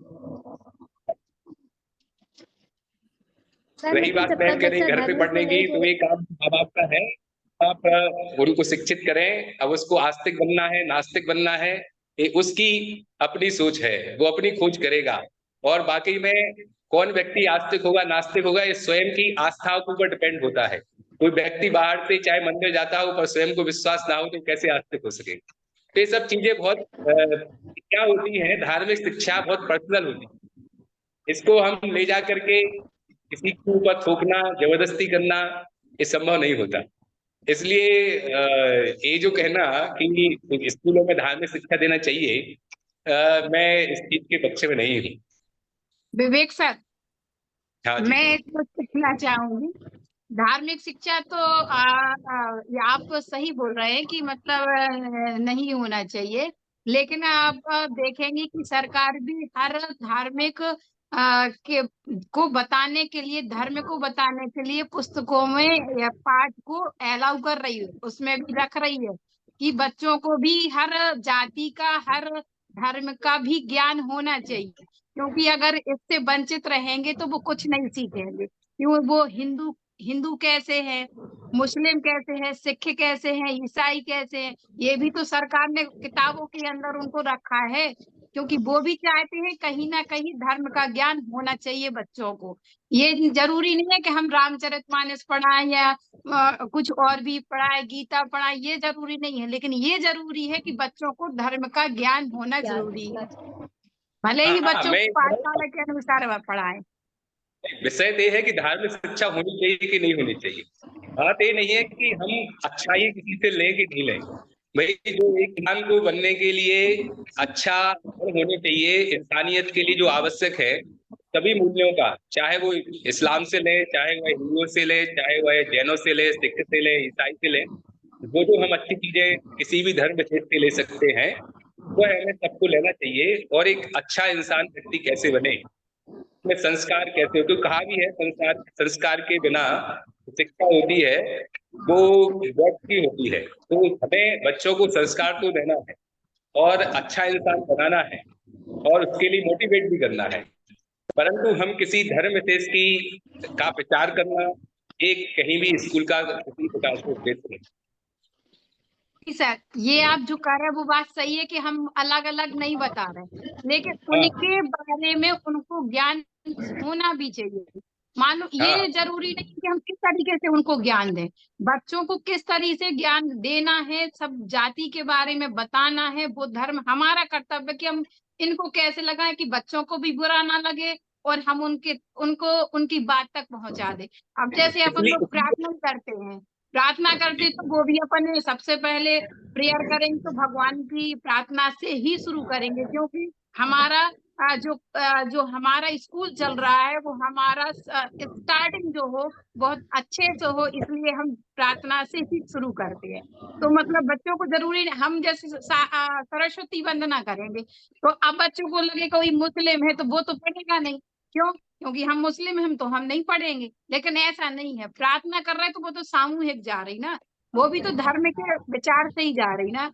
रही बात मैम कह रही घर पे पढ़ने की, तो ये काम माँ बाप का है, आप उनको शिक्षित करें। अब उसको आस्तिक बनना है, नास्तिक बनना है, ये उसकी अपनी सोच है, वो अपनी खोज करेगा। और बाकी में कौन व्यक्ति आस्तिक होगा, नास्तिक होगा, ये स्वयं की आस्था के ऊपर डिपेंड होता है। कोई व्यक्ति बाहर से चाहे मंदिर जाता हो पर स्वयं को विश्वास ना हो तो कैसे आस्तिक हो सके? तो ये सब चीजें बहुत क्या होती है, धार्मिक शिक्षा बहुत पर्सनल होती है। इसको हम ले जा करके किसी के ऊपर थोपना, जबरदस्ती करना, ये संभव नहीं होता। इसलिए ये जो कहना कि स्कूलों में धार्मिक शिक्षा देना चाहिए, मैं इस चीज के पक्ष में नहीं हूँ। विवेक सर, हाँ जी। मैं कुछ कहना चाहूंगी। धार्मिक शिक्षा तो आप सही बोल रहे हैं कि मतलब नहीं होना चाहिए, लेकिन आप देखेंगे कि सरकार भी हर धार्मिक को बताने के लिए, धर्म को बताने के लिए पुस्तकों में या पाठ को अलाउ कर रही है, उसमें भी रख रही है कि बच्चों को भी हर जाति का, हर धर्म का भी ज्ञान होना चाहिए। क्योंकि अगर इससे वंचित रहेंगे तो वो कुछ नहीं सीखेंगे। क्यों? वो हिंदू कैसे है, मुस्लिम कैसे है, सिख कैसे हैं, ईसाई कैसे हैं, ये भी तो सरकार ने किताबों के अंदर उनको रखा है। क्योंकि वो भी चाहते हैं कहीं ना कहीं धर्म का ज्ञान होना चाहिए बच्चों को। ये जरूरी नहीं है कि हम रामचरितमानस पढ़ाएं या कुछ और भी पढ़ाए, गीता पढ़ाए, ये जरूरी नहीं है। लेकिन ये जरूरी है कि बच्चों को धर्म का ज्ञान होना जरूरी है, भले ही बच्चों को पाठशाला के अनुसार वह पढ़ाएं। विषय तो है कि धार्मिक शिक्षा होनी चाहिए कि नहीं होनी चाहिए। बात ये नहीं है कि हम अच्छाई किसी से लें कि नहीं लें। भाई जो एक इंसान को बनने के लिए अच्छा होने चाहिए, इंसानियत के लिए जो आवश्यक है सभी मूल्यों का, चाहे वो इस्लाम से ले, चाहे वह हिंदुओं से ले, चाहे वह जैनों से ले, सिख से ले, ईसाई से ले, वो जो हम अच्छी चीजें किसी भी धर्म क्षेत्र से ले सकते हैं वो हमें सबको लेना चाहिए। और एक अच्छा इंसान व्यक्ति कैसे बने में संस्कार कैसे हो, तो कहा भी है संस्कार के बिना शिक्षा होती है वो व्यर्थ की होती है। तो हमें बच्चों को संस्कार तो देना है और अच्छा इंसान बनाना है और उसके लिए मोटिवेट भी करना है, परंतु हम किसी धर्म विशेष की का प्रचार करना एक कहीं भी स्कूल का किसी प्रकार से उद्देश्य नहीं। सर ये आप जो कर रहे हैं वो बात सही है कि हम अलग अलग नहीं बता रहे, लेकिन उनके बारे में उनको ज्ञान होना भी चाहिए। मान लो ये जरूरी नहीं कि हम किस तरीके से उनको ज्ञान दें, बच्चों को किस तरीके से ज्ञान देना है, सब जाति के बारे में बताना है, वो धर्म हमारा कर्तव्य है कि हम इनको कैसे लगाएं कि बच्चों को भी बुरा ना लगे और हम उनको उनकी बात तक पहुंचा दें। अब जैसे अपन लोग प्रार्थना करते तो वो भी अपन सबसे पहले प्रेयर करेंगे तो भगवान की प्रार्थना से ही शुरू करेंगे, क्योंकि हमारा जो हमारा स्कूल चल रहा है वो हमारा स्टार्टिंग जो हो बहुत अच्छे से हो, इसलिए हम प्रार्थना से ही शुरू करते हैं। तो मतलब बच्चों को जरूरी हम जैसे सरस्वती वंदना करेंगे तो अब बच्चों को लगे कोई मुस्लिम है तो वो तो पढ़ेगा नहीं, क्यों? क्योंकि हम मुस्लिम हैं तो हम नहीं पढ़ेंगे। लेकिन ऐसा नहीं है, प्रार्थना कर रहे हैं तो वो तो सामूहिक जा रही ना, वो भी तो धर्म के विचार से ही जा रही ना।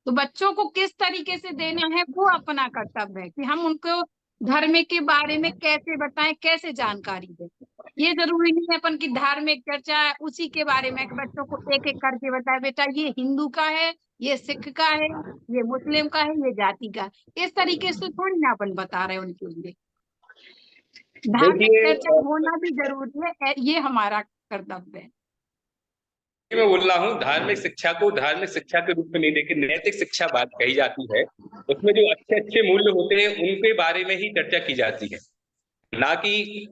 तो बच्चों को किस तरीके से देना है वो अपना कर्तव्य है कि हम उनको धर्म के बारे में कैसे बताएं, कैसे जानकारी दें। ये जरूरी नहीं है अपन की धार्मिक चर्चा है उसी के बारे में बच्चों को एक एक करके बताए, बेटा ये हिंदू का है, ये सिख का है, ये मुस्लिम का है, ये जाति का। इस तरीके से थोड़ी ना अपन बता रहे हैं उनके लिए। धार्मिक चर्चा होना भी जरूरी है, ये हमारा कर्तव्य है। मैं बोल रहा हूँ धार्मिक शिक्षा को धार्मिक शिक्षा के रूप में नहीं देखे नैतिक शिक्षा बात कही जाती है, उसमें जो अच्छे अच्छे मूल्य होते हैं उनके बारे में ही चर्चा की जाती है, ना कि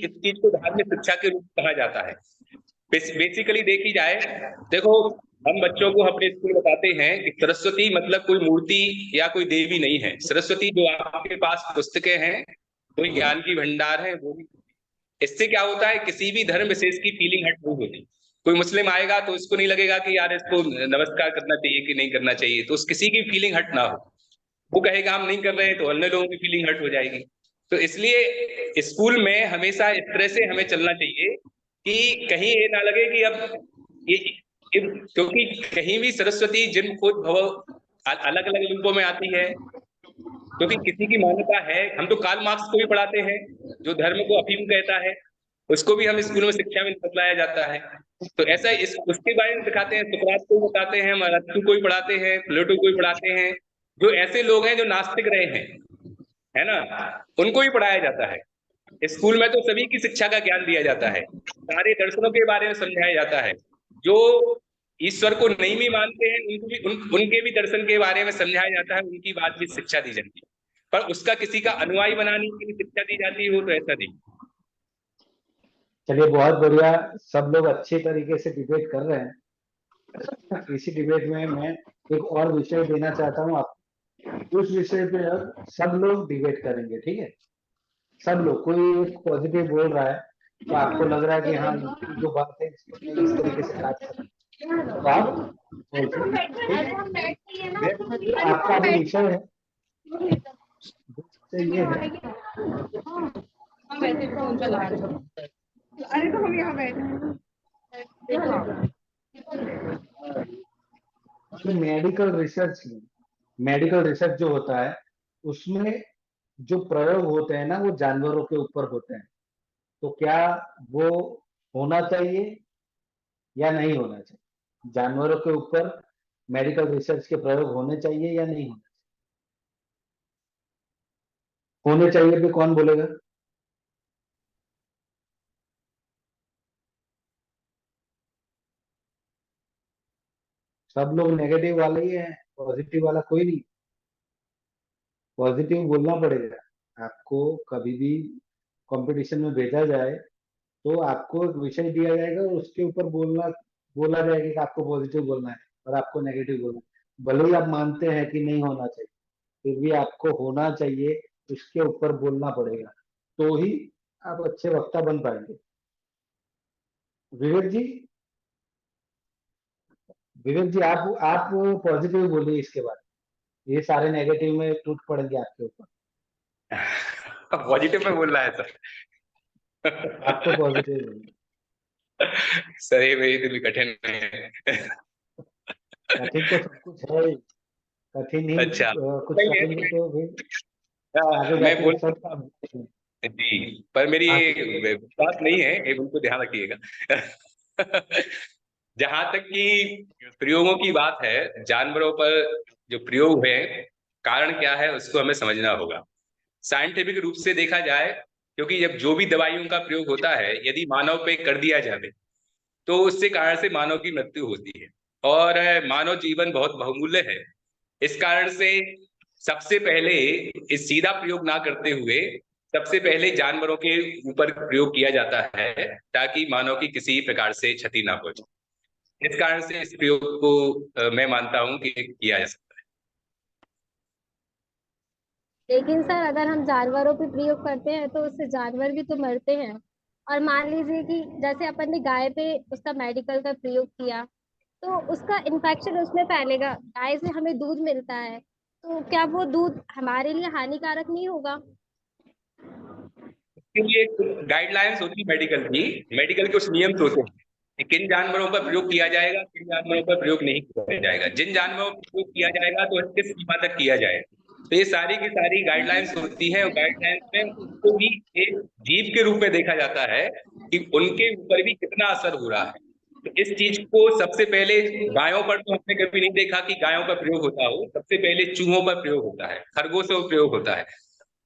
इस चीज को धार्मिक शिक्षा के रूप में कहा जाता है। बेसिकली देखी जाए, देखो हम बच्चों को अपने स्कूल बताते हैं कि सरस्वती मतलब कोई मूर्ति या कोई देवी नहीं है। सरस्वती जो आपके पास पुस्तकें हैं, कोई ज्ञान की भंडार है, वो भी। इससे क्या होता है, किसी भी धर्म विशेष की फीलिंग हट नहीं होती। कोई मुस्लिम आएगा तो उसको नहीं लगेगा कि यार इसको नमस्कार करना चाहिए कि नहीं करना चाहिए, तो उस किसी की फीलिंग हट ना हो। वो कहेगा हम नहीं कर रहे हैं तो अन्य लोगों की फीलिंग हट हो जाएगी। तो इसलिए स्कूल में हमेशा इस तरह से हमें चलना चाहिए कि कहीं ये ना लगे कि अब ये क्योंकि कहीं भी सरस्वती जिन खुद भव अलग अलग रूपों में आती है, क्योंकि किसी की मान्यता है। हम तो कार्ल मार्क्स को भी पढ़ाते हैं जो धर्म को अफीम कहता है, उसको भी हम स्कूल में शिक्षा में बतलाया जाता है। तो ऐसा उसके बारे में दिखाते हैं, सुकरात को बताते हैं, अरस्तु को भी पढ़ाते हैं, प्लेटो को भी पढ़ाते हैं। जो ऐसे लोग हैं जो नास्तिक रहे हैं, है ना, उनको भी पढ़ाया जाता है। स्कूल में तो सभी की शिक्षा का ज्ञान दिया जाता है, सारे दर्शनों के बारे में समझाया जाता है। जो ईश्वर को नहीं भी मानते हैं उनको भी उनके भी दर्शन के बारे में समझाया जाता है, उनकी बात भी शिक्षा दी जाती है। पर उसका किसी का अनुयायी बनाने के लिए शिक्षा दी जाती है, वो तो ऐसा नहीं। चलिए बहुत बढ़िया, सब लोग अच्छे तरीके से डिबेट कर रहे हैं। इसी डिबेट में मैं एक और विषय देना चाहता हूँ आप, उस विषय पे अब सब लोग डिबेट करेंगे, ठीक है? सब लोग, कोई एक पॉजिटिव बोल रहा है तो आपको लग रहा है कि हाँ जो बात है इसको इस तरीके से काट सकते, तो आप आपका भी विषय है तो ये है। हम वैसे फोन चला रहे हैं, अरे तो हम यहाँ बैठे हैं। मेडिकल रिसर्च जो होता है उसमें जो प्रयोग होते हैं ना वो जानवरों के ऊपर होते हैं, तो क्या वो होना चाहिए या नहीं होना चाहिए? जानवरों के ऊपर मेडिकल रिसर्च के प्रयोग होने चाहिए या नहीं होने चाहिए भी कौन बोलेगा? सब लोग नेगेटिव वाले ही हैं, पॉजिटिव वाला कोई नहीं। पॉजिटिव बोलना पड़ेगा आपको। कभी भी कंपटीशन में भेजा जाए तो आपको एक विषय दिया जाएगा, उसके ऊपर बोला जाएगा कि आपको पॉजिटिव बोलना है और आपको नेगेटिव बोलना है। भले ही आप मानते हैं कि नहीं होना चाहिए, फिर भी आपको होना चाहिए, उसके ऊपर बोलना पड़ेगा, तो ही आप अच्छे वक्ता बन पाएंगे। विवेक जी आप पॉजिटिव बोलिए इसके बाद, ये सारे नेगेटिव में टूट पड़ेंगे आपके ऊपर। पॉजिटिव में बोल रहा है सर। आपको पॉजिटिव सर ये मेरी दिल कठिन है। कठिन तो सब कुछ है ही। कठिन ही अच्छा कुछ नहीं, करेंगे तो फिर आगे मैं जाके बोल सब जी, पर मेरी आगे ये विश्वास नहीं है, ये बिल्कुल ध्यान रखिएगा। जहां तक कि प्रयोगों की बात है, जानवरों पर जो प्रयोग हुए कारण क्या है उसको हमें समझना होगा। साइंटिफिक रूप से देखा जाए, क्योंकि जब जो भी दवाइयों का प्रयोग होता है यदि मानव पे कर दिया जाए तो उससे कारण से मानव की मृत्यु होती है, और मानव जीवन बहुत बहुमूल्य है। इस कारण से सबसे पहले इस सीधा प्रयोग ना करते हुए सबसे पहले जानवरों के ऊपर प्रयोग किया जाता है ताकि मानव की किसी प्रकार से क्षति ना पहुंचे। इस कारण से इस प्रयोग को मैं मानता हूं कि किया जा सकता लेकिन सर अगर हम जानवरों पे प्रयोग करते हैं तो उससे जानवर भी तो मरते हैं। और मान लीजिए कि जैसे अपन ने गाय पे उसका मेडिकल का प्रयोग किया तो उसका इन्फेक्शन उसमें फैलेगा। गाय से हमें दूध मिलता है तो क्या वो दूध हमारे लिए हानिकारक नहीं होगा? है। इसके लिए गाइडलाइंस होती है मेडिकल के कुछ नियम होते हैं कि किन जानवरों पर प्रयोग किया जाएगा, किन जानवरों पर प्रयोग नहीं किया जाएगा, जिन जानवरों पर प्रयोग किया जाएगा तो किस सीमा तक किया जाएगा। तो ये सारी की सारी गाइडलाइंस होती है, और गाइडलाइंस में उनको भी एक जीव के रूप में देखा जाता है कि उनके ऊपर भी कितना असर हो रहा है। तो इस चीज को सबसे पहले गायों पर तो हमने कभी नहीं देखा कि गायों पर प्रयोग होता हो, सबसे पहले चूहों पर प्रयोग होता है, खरगोशों पर प्रयोग होता है।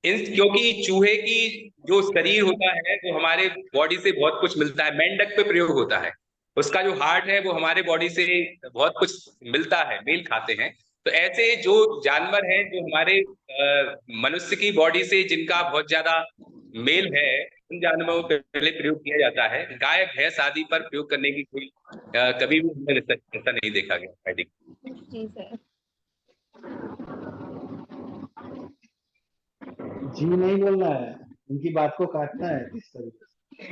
क्योंकि चूहे की जो शरीर होता है वो हमारे बॉडी से बहुत कुछ मिलता है। मेंढक पे प्रयोग होता है, उसका जो हार्ट है वो हमारे बॉडी से बहुत कुछ मिलता है, मेल खाते हैं। तो ऐसे जो जानवर हैं जो हमारे मनुष्य की बॉडी से जिनका बहुत ज्यादा मेल है, उन जानवरों पे पहले प्रयोग किया जाता है। गाय भैंस आदि पर प्रयोग करने की कोई कभी भी हमने ऐसा नहीं देखा गया। जी सर। जी नहीं बोलना है, उनकी बात को काटना है किस तरीके से।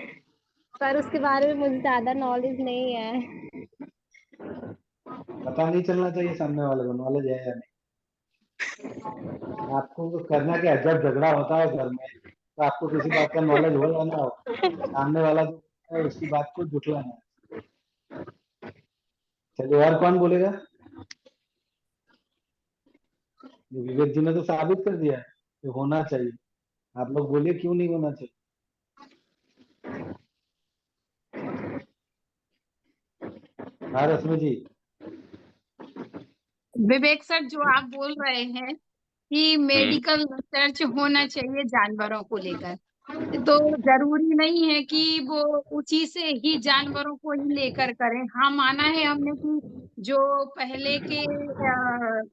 सर उसके बारे में मुझे ज्यादा नॉलेज नहीं है। पता नहीं चलना चाहिए सामने वाले को नॉलेज है या नहीं। आपको तो करना क्या है, जब झगड़ा होता है घर में तो आपको किसी बात का नॉलेज हो या ना हो, सामने वाला जो है उसकी बात को जुटलाना है। चलिए और कौन बोलेगा? विवेक जी ने तो साबित कर दिया है कि होना चाहिए। आप लोग बोलिए क्यों नहीं होना चाहिए? हाँ रश्मि जी। विवेक सर, जो आप बोल रहे हैं कि मेडिकल रिसर्च होना चाहिए जानवरों को लेकर, तो जरूरी नहीं है कि वो उसी से ही जानवरों को ही लेकर करें। हाँ, माना है हमने कि जो पहले के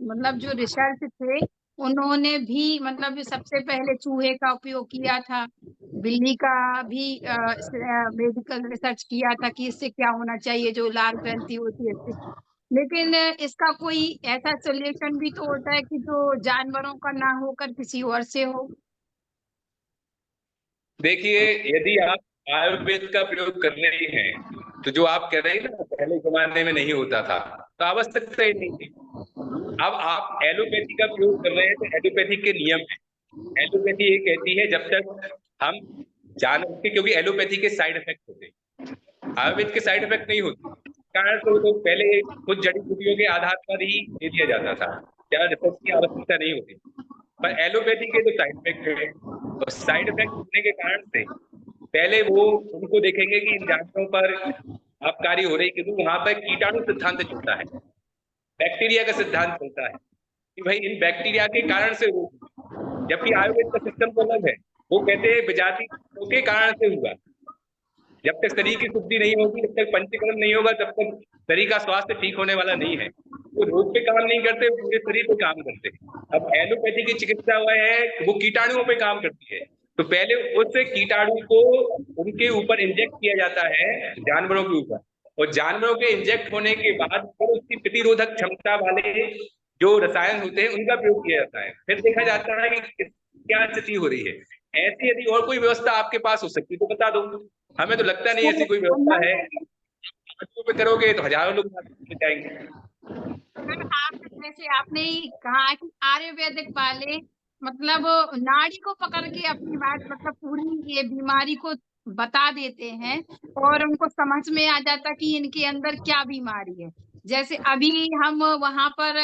मतलब जो रिसर्च थे उन्होंने भी मतलब सबसे पहले चूहे का उपयोग किया था, बिल्ली का भी मेडिकल रिसर्च किया था कि इससे क्या होना चाहिए, जो लाल ग्रंथि होती है इससे। लेकिन इसका कोई ऐसा सोल्यूशन भी तो होता है कि जो जानवरों का ना होकर किसी और से हो। देखिए, यदि आप आयुर्वेद का प्रयोग कर रहे हैं तो जो आप कह रहे हैं ना पहले जमाने में नहीं होता था, तो आवश्यकता ही नहीं थी। अब आप एलोपैथी का प्रयोग कर रहे हैं तो एलोपैथी के नियम है। एलोपैथी ये कहती है जब तक हम जानवर के, क्योंकि एलोपैथी के साइड इफेक्ट होते हैं, आयुर्वेद के साइड इफेक्ट नहीं होते, कारण से तो पहले कुछ जड़ी बूटियों के आधार पर ही दे दिया जाता था, ज्यादा रिसर्च की आवश्यकता नहीं होती। पर एलोपैथी के तो साइड इफेक्ट है, और साइड इफेक्ट होने के कारण से पहले वो उनको देखेंगे कि इन जानवरों पर आबकारी हो रही, क्योंकि वहां पर कीटाणु सिद्धांत चलता है, बैक्टीरिया का सिद्धांत चलता है कि भाई इन बैक्टीरिया के कारण से रोग हुआ। जबकि आयुर्वेद का सिस्टम तो अलग है, वो कहते हैं विजाति के कारण से हुआ। जब तक शरीर की शुद्धि नहीं होगी, जब तक पंचकर्म नहीं होगा, तब तक शरीर का स्वास्थ्य ठीक होने वाला नहीं है। वो रोग पे काम नहीं करते, वो पूरे शरीर पे काम करते हैं। अब एलोपैथी की चिकित्सा हुआ है वो कीटाणुओं पे काम करती है, तो पहले उस कीटाणु को उनके ऊपर इंजेक्ट किया जाता है, जानवरों के ऊपर, और जानवरों के इंजेक्ट होने के बाद फिर उसकी प्रतिरोधक क्षमता वाले जो रसायन होते हैं उनका प्रयोग किया जाता है। फिर देखा जाता है कि क्या स्थिति हो रही है। ऐसी यदि और कोई व्यवस्था आपके पास हो सकती तो बता दो, हमें तो लगता नहीं ऐसी कोई व्यवस्था है। पे करोगे तो हजारों लोग जाएंगे। जैसे आपने ही कहा कि आयुर्वेदिक वाले मतलब नाड़ी को पकड़ के अपनी बात मतलब पूरी ये बीमारी को बता देते हैं और उनको समझ में आ जाता कि इनके अंदर क्या बीमारी है। जैसे अभी हम वहां पर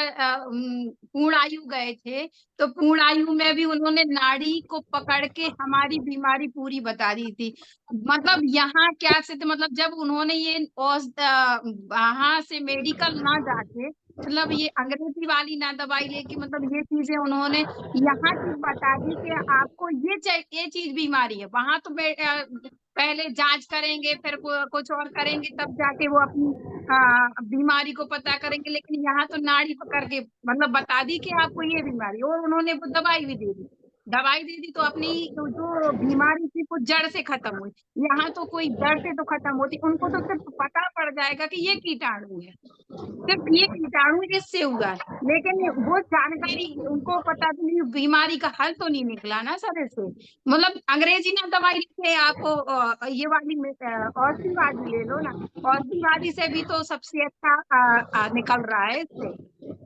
पूर्णायु गए थे, तो पूर्णायु में भी उन्होंने नाड़ी को पकड़ के हमारी बीमारी पूरी बता दी थी। मतलब यहाँ क्या से मतलब जब उन्होंने ये वहां से मेडिकल ना जाके मतलब ये अंग्रेजी वाली ना दवाई लेके मतलब ये चीजें उन्होंने यहाँ चीज बता दी कि आपको ये चीज बीमारी है। वहां तो पहले जांच करेंगे, फिर कुछ और करेंगे, तब जाके वो अपनी बीमारी को पता करेंगे। लेकिन यहाँ तो नाड़ी पकड़ के मतलब बता दी कि आपको ये बीमारी, और उन्होंने वो दवाई भी दे दी। दवाई दे दी तो अपनी जो बीमारी थी वो जड़ से खत्म हुई। यहाँ तो कोई जड़ से तो खत्म होती, उनको तो सिर्फ पता पड़ जाएगा कि ये कीटाणु है, सिर्फ ये कीटाणु इससे हुआ है, लेकिन वो जानकारी उनको पता तो नहीं, बीमारी का हल तो नहीं निकला ना सर इससे। मतलब अंग्रेजी ना दवाई लिखे आपको ये वाली औषधिवादी ले लो ना, औषधिवादी से भी तो सबसे अच्छा निकल रहा है इससे।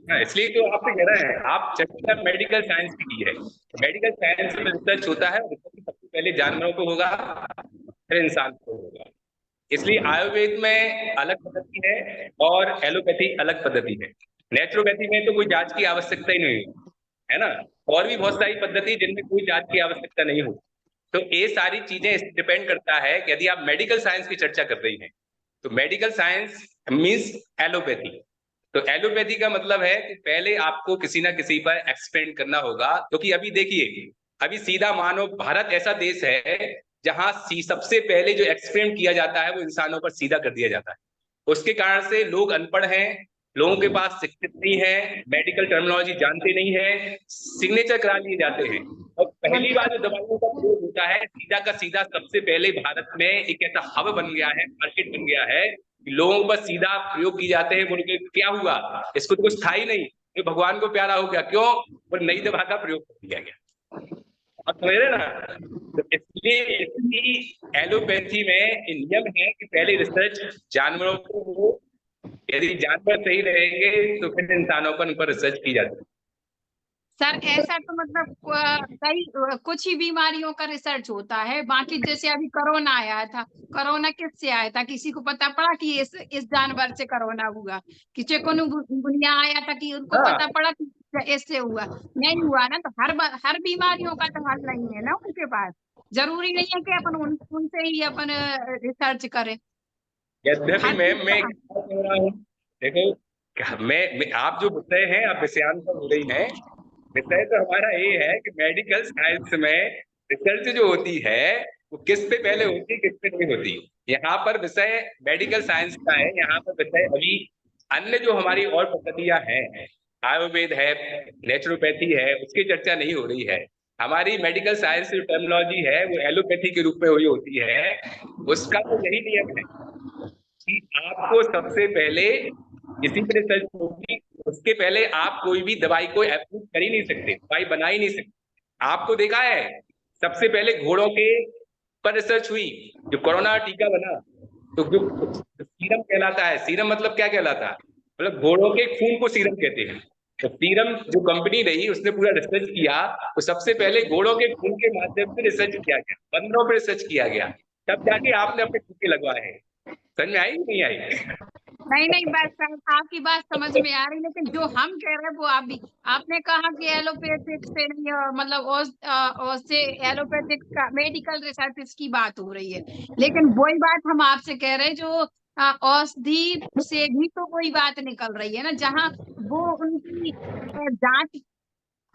हाँ, इसलिए तो आपसे कह रहे हैं, आप चर्चा मेडिकल साइंस की है। मेडिकल साइंस में रिसर्च होता है, रिसर्च सबसे पहले जानवरों को होगा, फिर इंसान को होगा। इसलिए आयुर्वेद में अलग पद्धति है और एलोपैथी अलग पद्धति है। नेचुरोपैथी में तो कोई जांच की आवश्यकता ही नहीं है ना, और भी बहुत सारी पद्धति जिनमें कोई जांच की आवश्यकता नहीं होती। तो ये सारी चीजें डिपेंड करता है कि यदि आप मेडिकल साइंस की चर्चा कर रही हैं तो मेडिकल साइंस मीन्स एलोपैथी। तो एलोपैथी का मतलब है कि पहले आपको किसी ना किसी पर एक्सपेरिमेंट करना होगा, क्योंकि अभी देखिए, अभी सीधा मानो भारत ऐसा देश है जहां सबसे पहले जो एक्सपेरिमेंट किया जाता है वो इंसानों पर सीधा कर दिया जाता है। उसके कारण से लोग अनपढ़ हैं, लोगों के पास शिक्षित नहीं है, मेडिकल टर्मिनोलॉजी जानते नहीं है, सिग्नेचर करा लिए जाते हैं। और पहली बार जो दवाइयों का प्रयोग होता है सीधा का सीधा सबसे पहले भारत में एक ऐसा हब बन गया है, मार्केट बन गया है, लोगों पर सीधा प्रयोग किए जाते हैं। बोल के क्या हुआ, इसको तो कुछ था ही नहीं, ये भगवान को प्यारा हो गया, क्यों? वो नई दवा का प्रयोग कर दिया गया। आप समझ रहे ना? तो इसलिए इसकी एलोपैथी में नियम है कि पहले रिसर्च जानवरों को हो, यदि जानवर सही रहेंगे तो फिर इंसानों पर उन पर रिसर्च की जाती है। सर ऐसा तो मतलब कई कुछ ही बीमारियों का रिसर्च होता है, बाकी जैसे अभी कोरोना आया था, कोरोना किससे आया था? किसी को पता पड़ा कि इस जानवर से कोरोना हुआ? कि चिकनगुनिया आया था कि उनको पता पड़ा कि इससे हुआ? नहीं हुआ ना। तो हर बीमारियों का तो हल नहीं है ना उनके पास। जरूरी नहीं है कि अपन उनसे ही अपन रिसर्च करें। यद्यपि मैं देखो, मैं आप जो विषय हैं, आप विषयांतर हो रही हैं। विषय तो हमारा ये है कि मेडिकल साइंस में रिसर्च जो होती है वो किस पे पहले होती है, किस पे नहीं होती। यहाँ पर विषय मेडिकल साइंस का है, यहाँ पर विषय अभी अन्य जो हमारी और पद्धतियां हैं, आयुर्वेद है, नेचुरोपैथी है, उसकी चर्चा नहीं हो रही है। हमारी मेडिकल साइंस जो टर्मिनोलॉजी है वो एलोपैथी के रूप में हुई होती है। उसका तो यही नियम है कि आपको सबसे पहले किसी पर रिसर्च होगी, उसके पहले आप कोई भी दवाई को अप्रूव कर ही नहीं सकते, दवाई बना ही नहीं सकते। आपको देखा है सबसे पहले घोड़ों के पर रिसर्च हुई, जो कोरोना टीका बना, तो जो सीरम कहलाता है, सीरम मतलब क्या कहलाता है? मतलब घोड़ों के खून को सीरम कहते हैं। तो सीरम जो कंपनी रही उसने पूरा रिसर्च किया, तो सबसे पहले घोड़ों के खून के माध्यम से रिसर्च किया गया, बंदरों पर रिसर्च किया गया, तब जाके आपने अपने टीके लगवाए हैं। समझ में आई नहीं आई? नहीं बस आपकी बात समझ में आ रही, लेकिन जो हम कह रहे हैं वो आपने कहा कि एलोपैथिक से नहीं मतलब से एलोपैथिक का मेडिकल रिसर्च की बात हो रही है, लेकिन वही बात हम आपसे कह रहे हैं जो औषधि से भी तो कोई बात निकल रही है ना, जहाँ वो उनकी जांच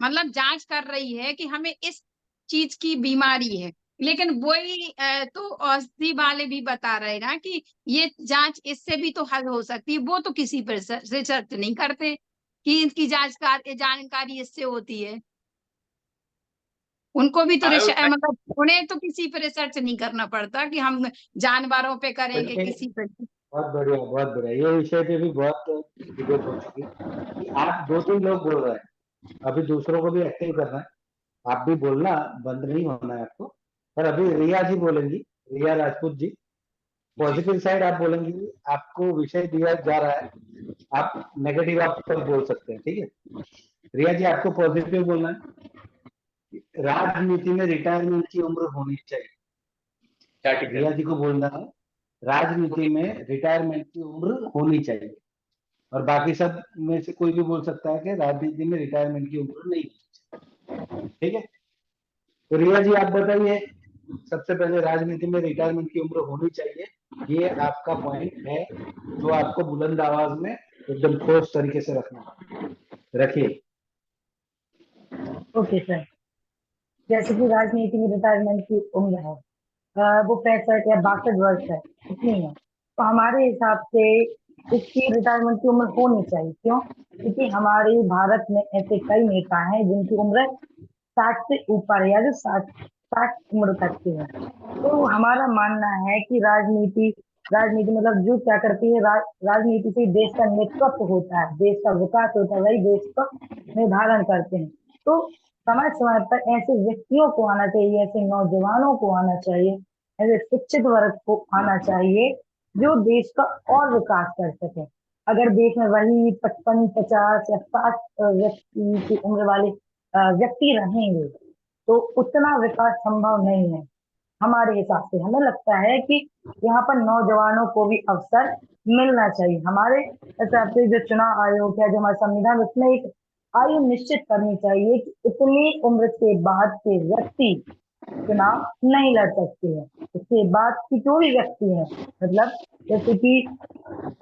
मतलब जांच कर रही है कि हमें इस चीज की बीमारी है, लेकिन वही तो औषधि वाले भी बता रहे ना कि ये जांच इससे भी तो हल हो सकती है। वो तो किसी पर रिसर्च नहीं करते कि इनकी जानकारी इससे होती है। उनको भी तो मतलब उन्हें तो किसी पर रिसर्च नहीं करना पड़ता कि हम जानवरों पे करेंगे किसी पे। बहुत बढ़िया, बहुत बढ़िया। ये विषय पे भी बहुत डिबेट हो चुकी कि आप 2-3 लोग बोल रहे हैं, अभी दूसरों को भी एक्टिव करना है, आप भी बोलना बंद नहीं होना है आपको। पर अभी रिया जी बोलेंगी, रिया राजपूत जी, पॉजिटिव साइड आप बोलेंगी, आपको विषय दिया जा रहा है, आप नेगेटिव आप सब बोल सकते हैं, ठीक है? रिया जी आपको पॉजिटिव बोलना है। राजनीति में रिटायरमेंट की उम्र होनी चाहिए। क्या टीचर? रिया जी को बोलना है राजनीति में रिटायरमेंट की उम्र होनी चाहिए, और बाकी सब में से कोई भी बोल सकता है कि राजनीति में रिटायरमेंट की उम्र नहीं होनी चाहिए। ठीक है, तो रिया जी आप बताइए, सबसे पहले राजनीति में रिटायरमेंट की उम्र होनी चाहिए, ये आपका पॉइंट है जो आपको बुलंद आवाज में एकदम ठोस तरीके से रखना, रखिए। ओके सर, जैसे कि राजनीति में रिटायरमेंट की उम्र है वो 65 या 62 वर्ष है, इतनी है, तो हमारे हिसाब से इसकी रिटायरमेंट की उम्र होनी चाहिए। क्यों? क्योंकि हमारे भारत में ऐसे कई नेता हैं जिनकी उम्र 60 से ऊपर है, या जो 60 उम्र तक की है। तो हमारा मानना है कि राजनीति मतलब जो क्या करती है, राजनीति से देश का नेतृत्व होता है, देश का विकास होता है, वही देश का निर्धारण करते हैं। तो समय समय पर ऐसे व्यक्तियों को आना चाहिए, ऐसे नौजवानों को आना चाहिए, ऐसे शिक्षित वर्ग को आना चाहिए जो देश का और विकास कर सके। अगर देश में वही 55, 50 या 60 व्यक्ति की उम्र वाले व्यक्ति रहेंगे तो उतना विकास संभव नहीं है। हमारे हिसाब से हमें लगता है कि यहाँ पर नौजवानों को भी अवसर मिलना चाहिए। हमारे हिसाब से जो चुनाव आयोग है, जो हमारा संविधान, उसमें एक आयु निश्चित करनी चाहिए कि इतनी उम्र के बाद के व्यक्ति चुनाव नहीं लड़ सकते हैं। इसके बाद की जो भी व्यक्ति है, मतलब जैसे कि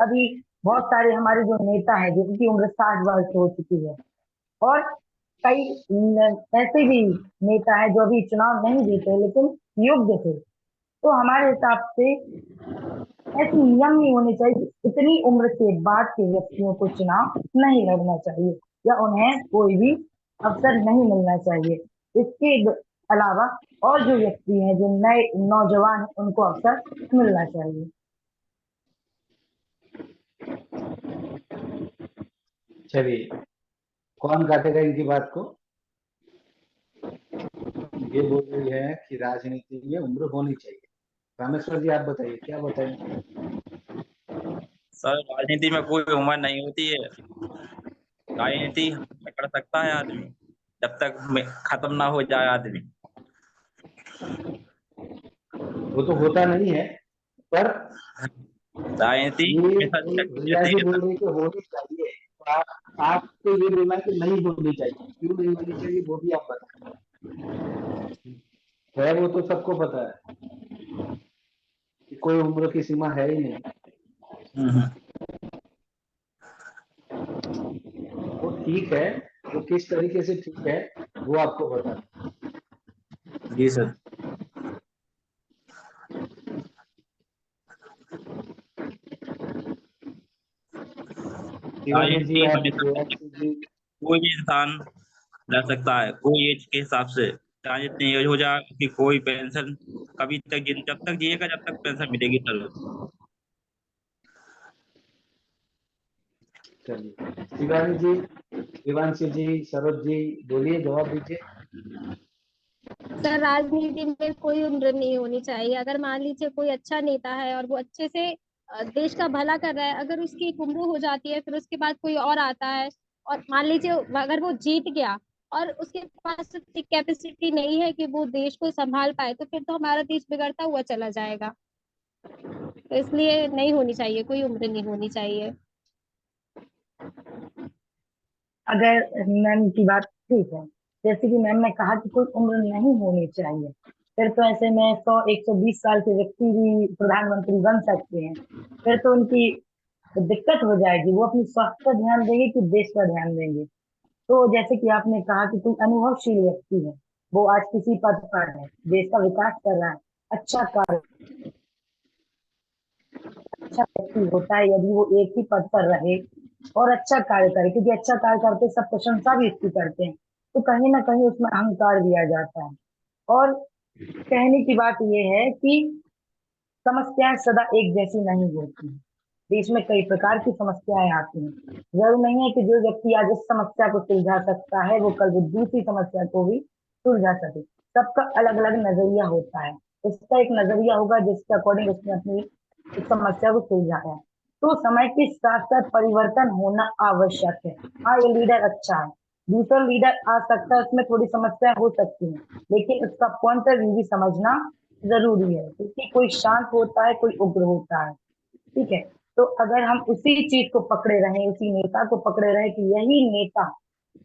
अभी बहुत सारे हमारे जो नेता हैं जिनकी उम्र 60 वर्ष हो चुकी है, और कई ऐसे भी नेता हैं जो अभी चुनाव नहीं जीते लेकिन योग्य थे। तो हमारे हिसाब से ऐसे नियम नहीं होने चाहिए कि इतनी उम्र के बाद के व्यक्तियों को चुनाव नहीं लड़ना चाहिए या उन्हें कोई भी अवसर नहीं मिलना चाहिए। इसके अलावा और जो व्यक्ति हैं, जो नए नौजवान हैं, उनको अवसर मिलना चाहिए। चलिए, कौन काटेगा इनकी बात को? ये बोल रही है कि राजनीति में उम्र होनी चाहिए। रामेश्वर जी आप बताइए, क्या बताएंगे? सर राजनीति में कोई उम्र नहीं होती है, राजनीति कर सकता है आदमी जब तक खत्म ना हो जाए आदमी। वो तो होता नहीं है, पर राजनीति रिया जी बोल रही कि होनी चाहिए, तो आपको ये बोलना कि नहीं होनी चाहिए, क्यों नहीं होनी चाहिए वो भी आप बताएं। है वो तो सबको पता है कि कोई उम्र की सीमा है ही नहीं। वो ठीक है, वो किस तरीके से ठीक है वो आपको बता। जी सर। कोई भी इंसान रह सकता है, कोई एज के हिसाब से, चाहे जितनी एज हो जाए, कि कोई पेंशन कभी तक जब तक जिएगा जब तक पेंशन मिलेगी सर। चलिए, शिवानी जी, शिवांशी जी, सरोज जी, बोलिए, जवाब दीजिए। सर राजनीति में कोई उम्र नहीं होनी चाहिए। अगर मान लीजिए कोई अच्छा नेता है और वो अच्छे से देश का भला कर रहा है, अगर उसकी एक उम्र हो जाती है, फिर उसके बाद कोई और आता है और मान लीजिए अगर वो जीत गया और उसके पास इतनी कैपेसिटी नहीं है कि वो देश को संभाल पाए, तो फिर तो हमारा देश बिगड़ता हुआ चला जाएगा। तो इसलिए नहीं होनी चाहिए, कोई उम्र नहीं होनी चाहिए। अगर मैम की बात ठीक है, जैसे कि मैम ने कहा कि कोई उम्र नहीं होनी चाहिए, फिर तो ऐसे में 100-120 साल के व्यक्ति भी प्रधानमंत्री बन सकते हैं। फिर तो उनकी दिक्कत हो जाएगी, वो अपनी स्वास्थ्य पर ध्यान देंगे कि देश पर ध्यान देंगे। तो जैसे कि आपने कहा कि कोई अनुभवशील व्यक्ति है, वो आज किसी पद पर है, देश का विकास कर रहा है, अच्छा व्यक्ति होता है यदि वो एक ही पद पर रहे और अच्छा कार्य करे, क्योंकि अच्छा कार्य करते सब प्रशंसा भी इसकी करते हैं, तो कहीं ना कहीं उसमें अहंकार भी आ जाता है। और कहने की बात यह है कि समस्याएं सदा एक जैसी नहीं होती, देश में कई प्रकार की समस्याएं आती हैं। जरूर नहीं है कि जो व्यक्ति आज इस समस्या को सुलझा सकता है वो कल वो दूसरी समस्या को भी सुलझा सके। सबका अलग अलग नजरिया होता है, उसका एक नजरिया होगा जिसके अकॉर्डिंग उसने अपनी इस समस्या को सुलझाया है। तो समय के साथ साथ परिवर्तन होना आवश्यक है। हाँ, ये लीडर अच्छा है, दूसरा लीडर आ सकता है, उसमें थोड़ी समस्या हो सकती है, लेकिन उसका पॉइंट ऑफ व्यू भी समझना जरूरी है, क्योंकि कोई शांत होता है, कोई उग्र होता है। ठीक है, तो अगर हम उसी चीज को पकड़े रहे, उसी नेता को पकड़े रहे कि यही नेता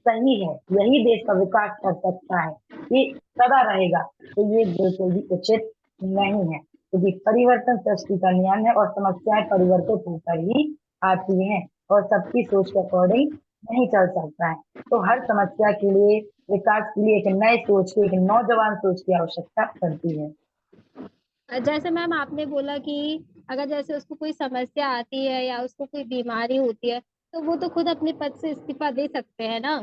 सही है, यही देश का विकास कर सकता है, ये सदा रहेगा, तो ये बिल्कुल भी उचित नहीं है, क्योंकि परिवर्तन सृष्टि का नियम है और समस्याएं परिवर्तित होकर ही आती हैं और सबकी सोच के अकॉर्डिंग नहीं चल सकता है। तो हर समस्या के लिए, विकास के लिए एक नए सोच की, एक नौजवान सोच की आवश्यकता पड़ती है। जैसे मैम आपने बोला कि अगर जैसे उसको कोई समस्या आती है या उसको कोई बीमारी होती है, तो वो तो खुद अपने पद से इस्तीफा दे सकते हैं ना,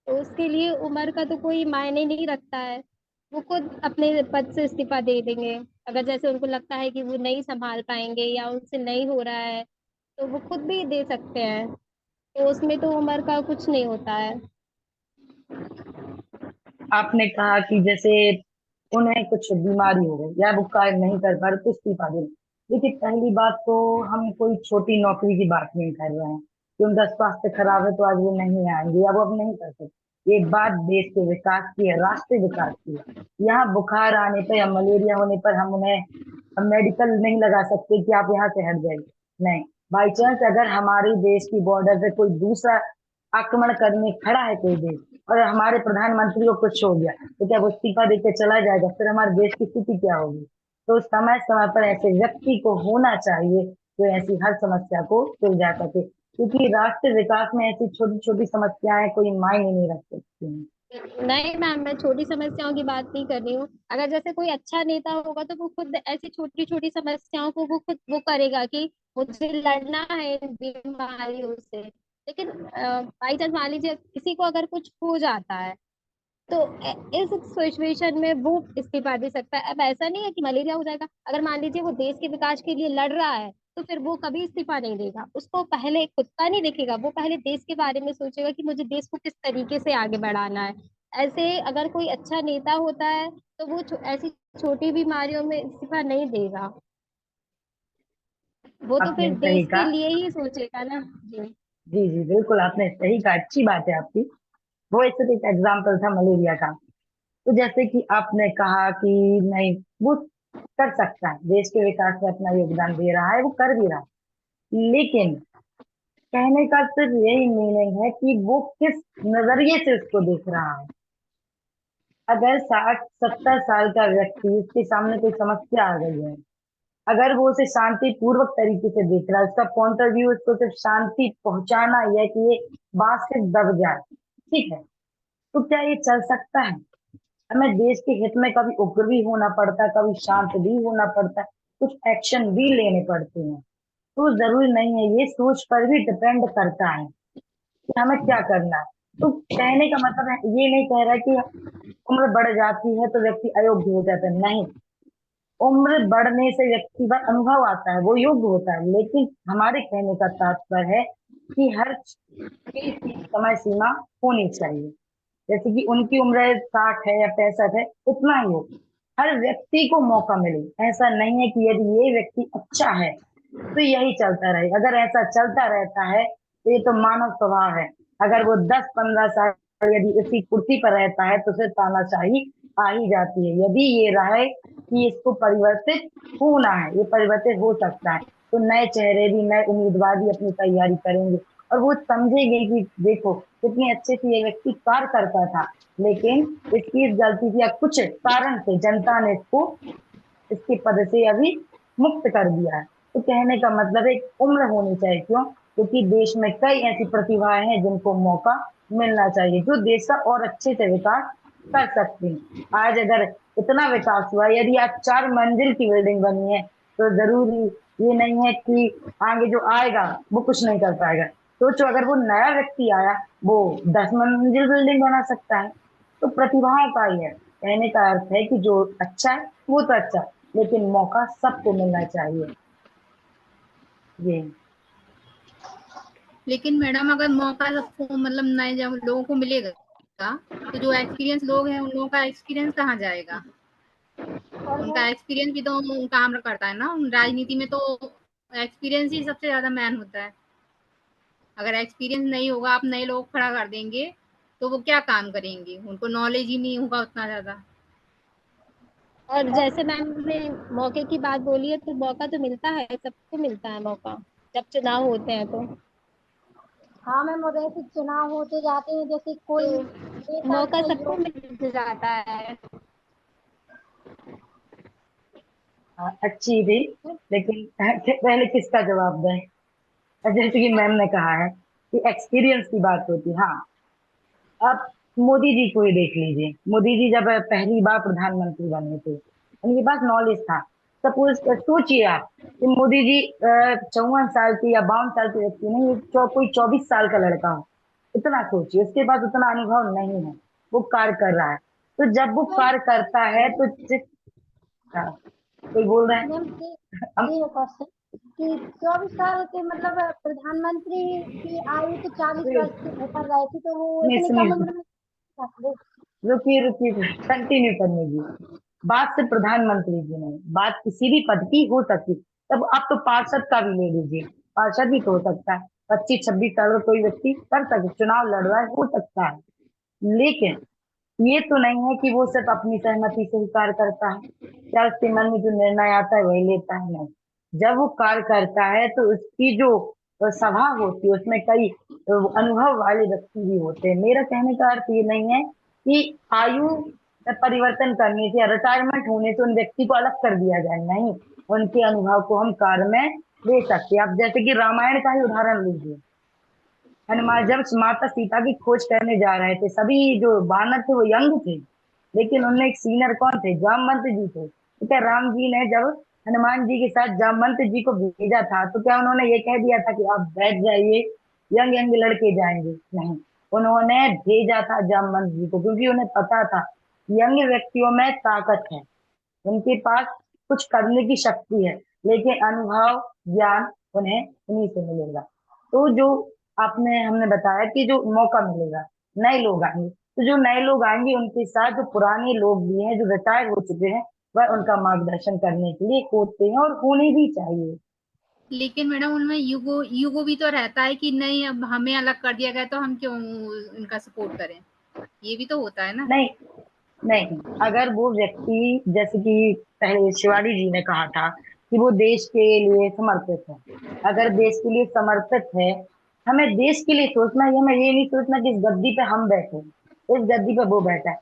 तो उसके लिए उम्र का तो कोई मायने नहीं रखता है, वो खुद अपने पद से इस्तीफा दे देंगे। अगर जैसे उनको लगता है कि वो नहीं संभाल पाएंगे या उनसे नहीं हो रहा है, तो वो खुद भी दे सकते हैं, तो उसमें तो उम्र का कुछ नहीं होता है। आपने कहा कि जैसे उन्हें कुछ बीमारी हो गई या वो कार्य नहीं कर पा रहे तो इस्तीफा दे। देखिए, पहली बात तो हम कोई छोटी नौकरी की बात नहीं कर रहे हैं कि उनका स्वास्थ्य खराब है तो आज वो नहीं आएंगे या वो अब नहीं कर सकते। ये बात देश के विकास की है, राष्ट्रीय विकास की है। यहाँ बुखार आने पर या मलेरिया होने पर हम उन्हें मेडिकल नहीं लगा सकते कि आप यहाँ से हट जाइए, नहीं। बाई चांस अगर हमारे देश की बॉर्डर पे कोई दूसरा आक्रमण करने खड़ा है कोई देश और हमारे प्रधानमंत्री को कुछ हो गया, तो क्या वो इस्तीफा देके चला जाएगा? फिर हमारे देश की स्थिति क्या होगी? तो समय समय पर ऐसे व्यक्ति को होना चाहिए जो ऐसी हर समस्या को सुलझा सके, क्योंकि राष्ट्र विकास में ऐसी छोटी छोटी समस्याएं कोई मायने नहीं रख सकती हैं। नहीं मैम, मैं छोटी समस्याओं की बात नहीं कर रही हूँ। अगर जैसे कोई अच्छा नेता होगा तो वो खुद ऐसी छोटी छोटी समस्याओं को वो खुद वो करेगा कि मुझे लड़ना है इन बीमारियों से। लेकिन बाई चांस मान लीजिए किसी को अगर कुछ हो जाता है, तो इस सिचुएशन में वो इस्तीफा दे सकता है। अब ऐसा नहीं है कि मलेरिया हो जाएगा, अगर मान लीजिए वो देश के विकास के लिए लड़ रहा है, तो फिर वो कभी इस्तीफा नहीं देगा। उसको पहले खुद का नहीं देखेगा, वो पहले देश के बारे में सोचेगा कि मुझे देश को किस तरीके से आगे बढ़ाना है। ऐसे अगर कोई अच्छा नेता होता है तो वो ऐसी छोटी बीमारियों में इस्तीफा नहीं देगा, वो तो आपने फिर सही देश के कहा। लिए ही सोचेगा ना। जी जी जी बिल्कुल, आपने सही कहा, अच्छी बात है आपकी। वो एक एक एग्जाम्पल था मलेरिया का। तो जैसे कि आपने कहा कि नहीं, वो कर सकता है, देश के विकास में अपना योगदान दे रहा है, वो कर भी रहा है, लेकिन कहने का सिर्फ यही मीनिंग है कि वो किस नजरिए से उसको देख रहा है। अगर 60-70 साल का व्यक्ति, उसके सामने कोई समस्या आ गई है, अगर वो उसे शांतिपूर्वक तरीके से देख रहा है, उसका पॉइंट ऑफ व्यू उसको सिर्फ शांति पहुंचाना ही है कि ये बात से दब जाए, ठीक है, तो क्या ये चल सकता है? हमें देश के हित में कभी उग्र भी होना पड़ता है, कभी शांत भी होना पड़ता है, कुछ एक्शन भी लेने पड़ते हैं। तो जरूरी नहीं है, ये सोच पर भी डिपेंड करता है कि हमें क्या करना है। तो कहने का मतलब है, ये नहीं कह रहा कि उम्र बढ़ जाती है तो व्यक्ति अयोग्य हो जाता है, नहीं। उम्र बढ़ने से व्यक्ति पर अनुभव आता है, वो योग्य होता है, लेकिन हमारे कहने का तात्पर्य है कि हर चीज की समय सीमा होनी चाहिए। जैसे कि उनकी उम्र 60 है या 65 है, इतना ही हो, हर व्यक्ति को मौका मिले। ऐसा नहीं है कि यदि ये व्यक्ति अच्छा है तो यही चलता रहे। अगर ऐसा चलता रहता है तो ये तो मानव स्वभाव है। अगर वो 10-15 साल यदि इसी कुर्सी पर रहता है तो फिर तानाशाही आ ही जाती है। यदि ये रहे कि इसको परिवर्तित होना है, ये परिवर्तित हो सकता है, तो नए चेहरे भी, नए उम्मीदवार भी अपनी तैयारी करेंगे और वो समझेंगे कि देखो कितनी अच्छे से ये व्यक्ति कार्य करता था, लेकिन इसकी इस गलती से या कुछ कारण से जनता ने इसको इसके पद से अभी मुक्त कर दिया है। तो कहने का मतलब एक उम्र होनी चाहिए, क्यों? क्योंकि देश में कई ऐसी प्रतिभाएं हैं जिनको मौका मिलना चाहिए, जो देश का और अच्छे से विकास कर सकती हैं। आज अगर इतना विकास हुआ, यदि आज 4 मंजिल की बिल्डिंग बनी है, तो जरूरी ये नहीं है कि आगे जो आएगा वो कुछ नहीं कर पाएगा। सोचो, अगर वो नया व्यक्ति आया, वो 10 मंजिल बिल्डिंग बना सकता है। तो प्रतिभाओं का ही है, कहने का अर्थ है कि जो अच्छा है वो तो अच्छा है, लेकिन मौका सबको मिलना चाहिए। ये लेकिन मैडम अगर मौका सबको मतलब नए जब लोगों को मिलेगा, तो जो एक्सपीरियंस लोग हैं उन लोगों का एक्सपीरियंस कहाँ जाएगा? उनका एक्सपीरियंस भी तो काम करता है ना। राजनीति में तो एक्सपीरियंस ही सबसे ज्यादा मैन होता है। अगर एक्सपीरियंस नहीं होगा, आप नए लोग खड़ा कर देंगे तो वो क्या काम करेंगी, उनको नॉलेज ही नहीं होगा उतना ज्यादा। और जैसे मैम ने मौके की बात बोली है, तो मौका तो मिलता है, सबको मिलता है मौका जब चुनाव होते हैं तो। हाँ मैम, और ऐसे चुनाव होते जाते हैं, जैसे कोई तो नेता मौका का सबको योग मिल जाता है। अच्छी थी, लेकिन पहले किसका जवाब दें। जैसे कि मैम ने कहा है कि एक्सपीरियंस की बात होती है। हाँ, अब मोदी जी को ही देख लीजिए। मोदी जी जब पहली बार प्रधानमंत्री बने थे, उनके पास नॉलेज था। सपोज सोचिए आप कि मोदी जी 54 साल के या 52 साल के व्यक्ति नहीं, कोई 24 साल का लड़का हो, इतना सोचिए, उसके पास उतना अनुभव नहीं है, वो कार्य कर रहा है। तो जब वो कार्य करता है तो हाँ, कोई बोल रहा है। मैम ये क्वेश्चन कि 24 साल के मतलब प्रधानमंत्री की आयु तो 40 वर्ष से ऊपर रही थी, तो वो इतनी कम उम्र में रुकिए रुकिए, कंटिन्यू करने दीजिए। बात से प्रधानमंत्री की नहीं, बात किसी भी पद की हो सकती। तब आप तो पार्षद का भी ले लीजिए, पार्षद भी तो हो सकता है। 25-26 साल का कोई व्यक्ति कर सकता, चुनाव लड़ रहा है, हो सकता है। लेकिन ये तो नहीं है कि वो सिर्फ अपनी सहमति से ही कार्य करता है, क्या उसके मन में जो निर्णय आता है वही लेता है। नहीं, जब वो कार्य करता है तो उसकी जो सभा होती है उसमें कई अनुभव वाले व्यक्ति भी होते हैं। मेरा कहने का अर्थ ये नहीं है कि आयु में परिवर्तन करने से या रिटायरमेंट होने से उन व्यक्ति को अलग कर दिया जाए, नहीं, उनके अनुभव को हम कार्य में ले सकते हैं। आप जैसे कि रामायण का ही उदाहरण लीजिए। हनुमान जब माता सीता की खोज करने जा रहे थे, सभी जो वानर थे वो यंग थे, लेकिन उनमें एक सीनियर कौन थे, जामवंत जी थे। तो क्या राम जी ने जब हनुमान जी के साथ जामवंत जी को भेजा था, तो क्या उन्होंने ये कह दिया था कि आप बैठ जाइए, यंग यंग लड़के जाएंगे? नहीं, उन्होंने भेजा था जामवंत जी को, क्योंकि उन्हें पता था यंग व्यक्तियों में ताकत है, उनके पास कुछ करने की शक्ति है, लेकिन अनुभव ज्ञान उन्हें उन्हीं से मिलेगा। तो जो आपने हमने बताया कि जो मौका मिलेगा, नए लोग आएंगे, तो जो नए लोग आएंगे उनके साथ जो पुराने लोग भी हैं, जो रिटायर हो चुके हैं, वह उनका मार्गदर्शन करने के लिए होते हैं और होने भी चाहिए। लेकिन मैडम उनमें यूगो यूगो भी तो रहता है कि नहीं, अब हमें अलग कर दिया गया तो हम क्यों इनका सपोर्ट करें, ये भी तो होता है ना। नहीं नहीं, अगर वो व्यक्ति, जैसे कि पहले शिवाजी जी ने कहा था कि वो देश के लिए समर्पित है, अगर देश के लिए समर्पित है, हमें देश के लिए सोचना है, हमें ये नहीं सोचना कि इस गद्दी पे हम बैठे, इस गद्दी पे वो बैठा है।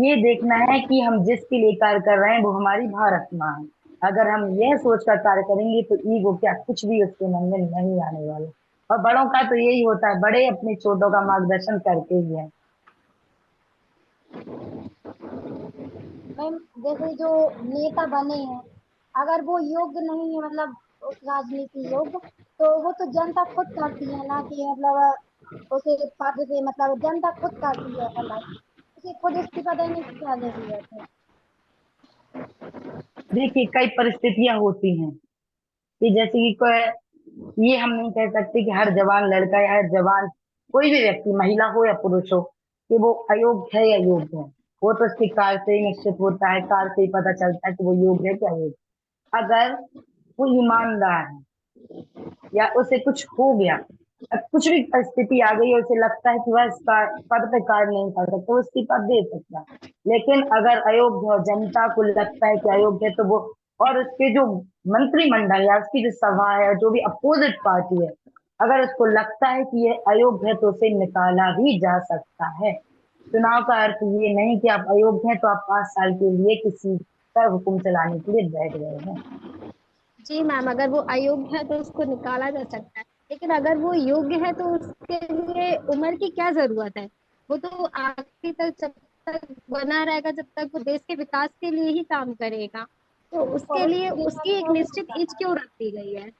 ये देखना है कि हम जिसके लिए कार्य कर रहे हैं वो हमारी भारत माँ है। अगर हम यह सोचकर कार्य करेंगे तो ईगो क्या कुछ भी उसके मन में नहीं आने वाला। और बड़ों का तो यही होता है, बड़े अपने छोटों का मार्गदर्शन करते ही हैं। मैम जैसे जो नेता बने हैं, अगर वो योग्य नहीं है, मतलब उस राजनीति योग्य, तो वो तो जनता खुद करती है ना, कि मतलब उसे पद से मतलब जनता खुद करती है अलग, उसे खुद इस्तीफा देने की क्या जरूरत है। देखिए, कई परिस्थितियां होती हैं कि जैसे कि कोई, ये हम नहीं कह सकते कि हर जवान लड़का या हर जवान कोई भी व्यक्ति, महिला हो या पुरुष हो, कि वो अयोग्य है या योग्य है। वो तो उसके कार्य से ही निश्चित होता है, कार्य से ही पता चलता है कि वो योग्य है क्या अयोग्य। अगर वो ईमानदार है या उसे कुछ हो गया, कुछ भी परिस्थिति आ गई और उसे लगता है कि वह इस पद पे कार्य नहीं कर सकता, वो इस्तीफा दे सकता है। लेकिन अगर अयोग्य हो, जनता को लगता है कि अयोग्य है, तो वो, और उसके जो मंत्रिमंडल या उसकी जो सभा है, जो भी अपोजिट पार्टी है, अगर उसको लगता है कि ये अयोग्य है तो उसे निकाला भी जा सकता है। चुनाव का अर्थ ये नहीं कि आप अयोग्य हैं तो आप 5 साल के लिए किसी पर हुक्म चलाने के लिए बैठ गए हैं। जी मैम, अगर वो अयोग्य है तो उसको निकाला जा सकता है, लेकिन अगर वो योग्य है तो उसके लिए उम्र की क्या जरूरत है। वो तो आखिरी तक, जब तक बना रहेगा, जब तक वो देश के विकास के लिए ही काम करेगा, तो उसके लिए उसकी एक निश्चित एज क्यों रख दी गई है।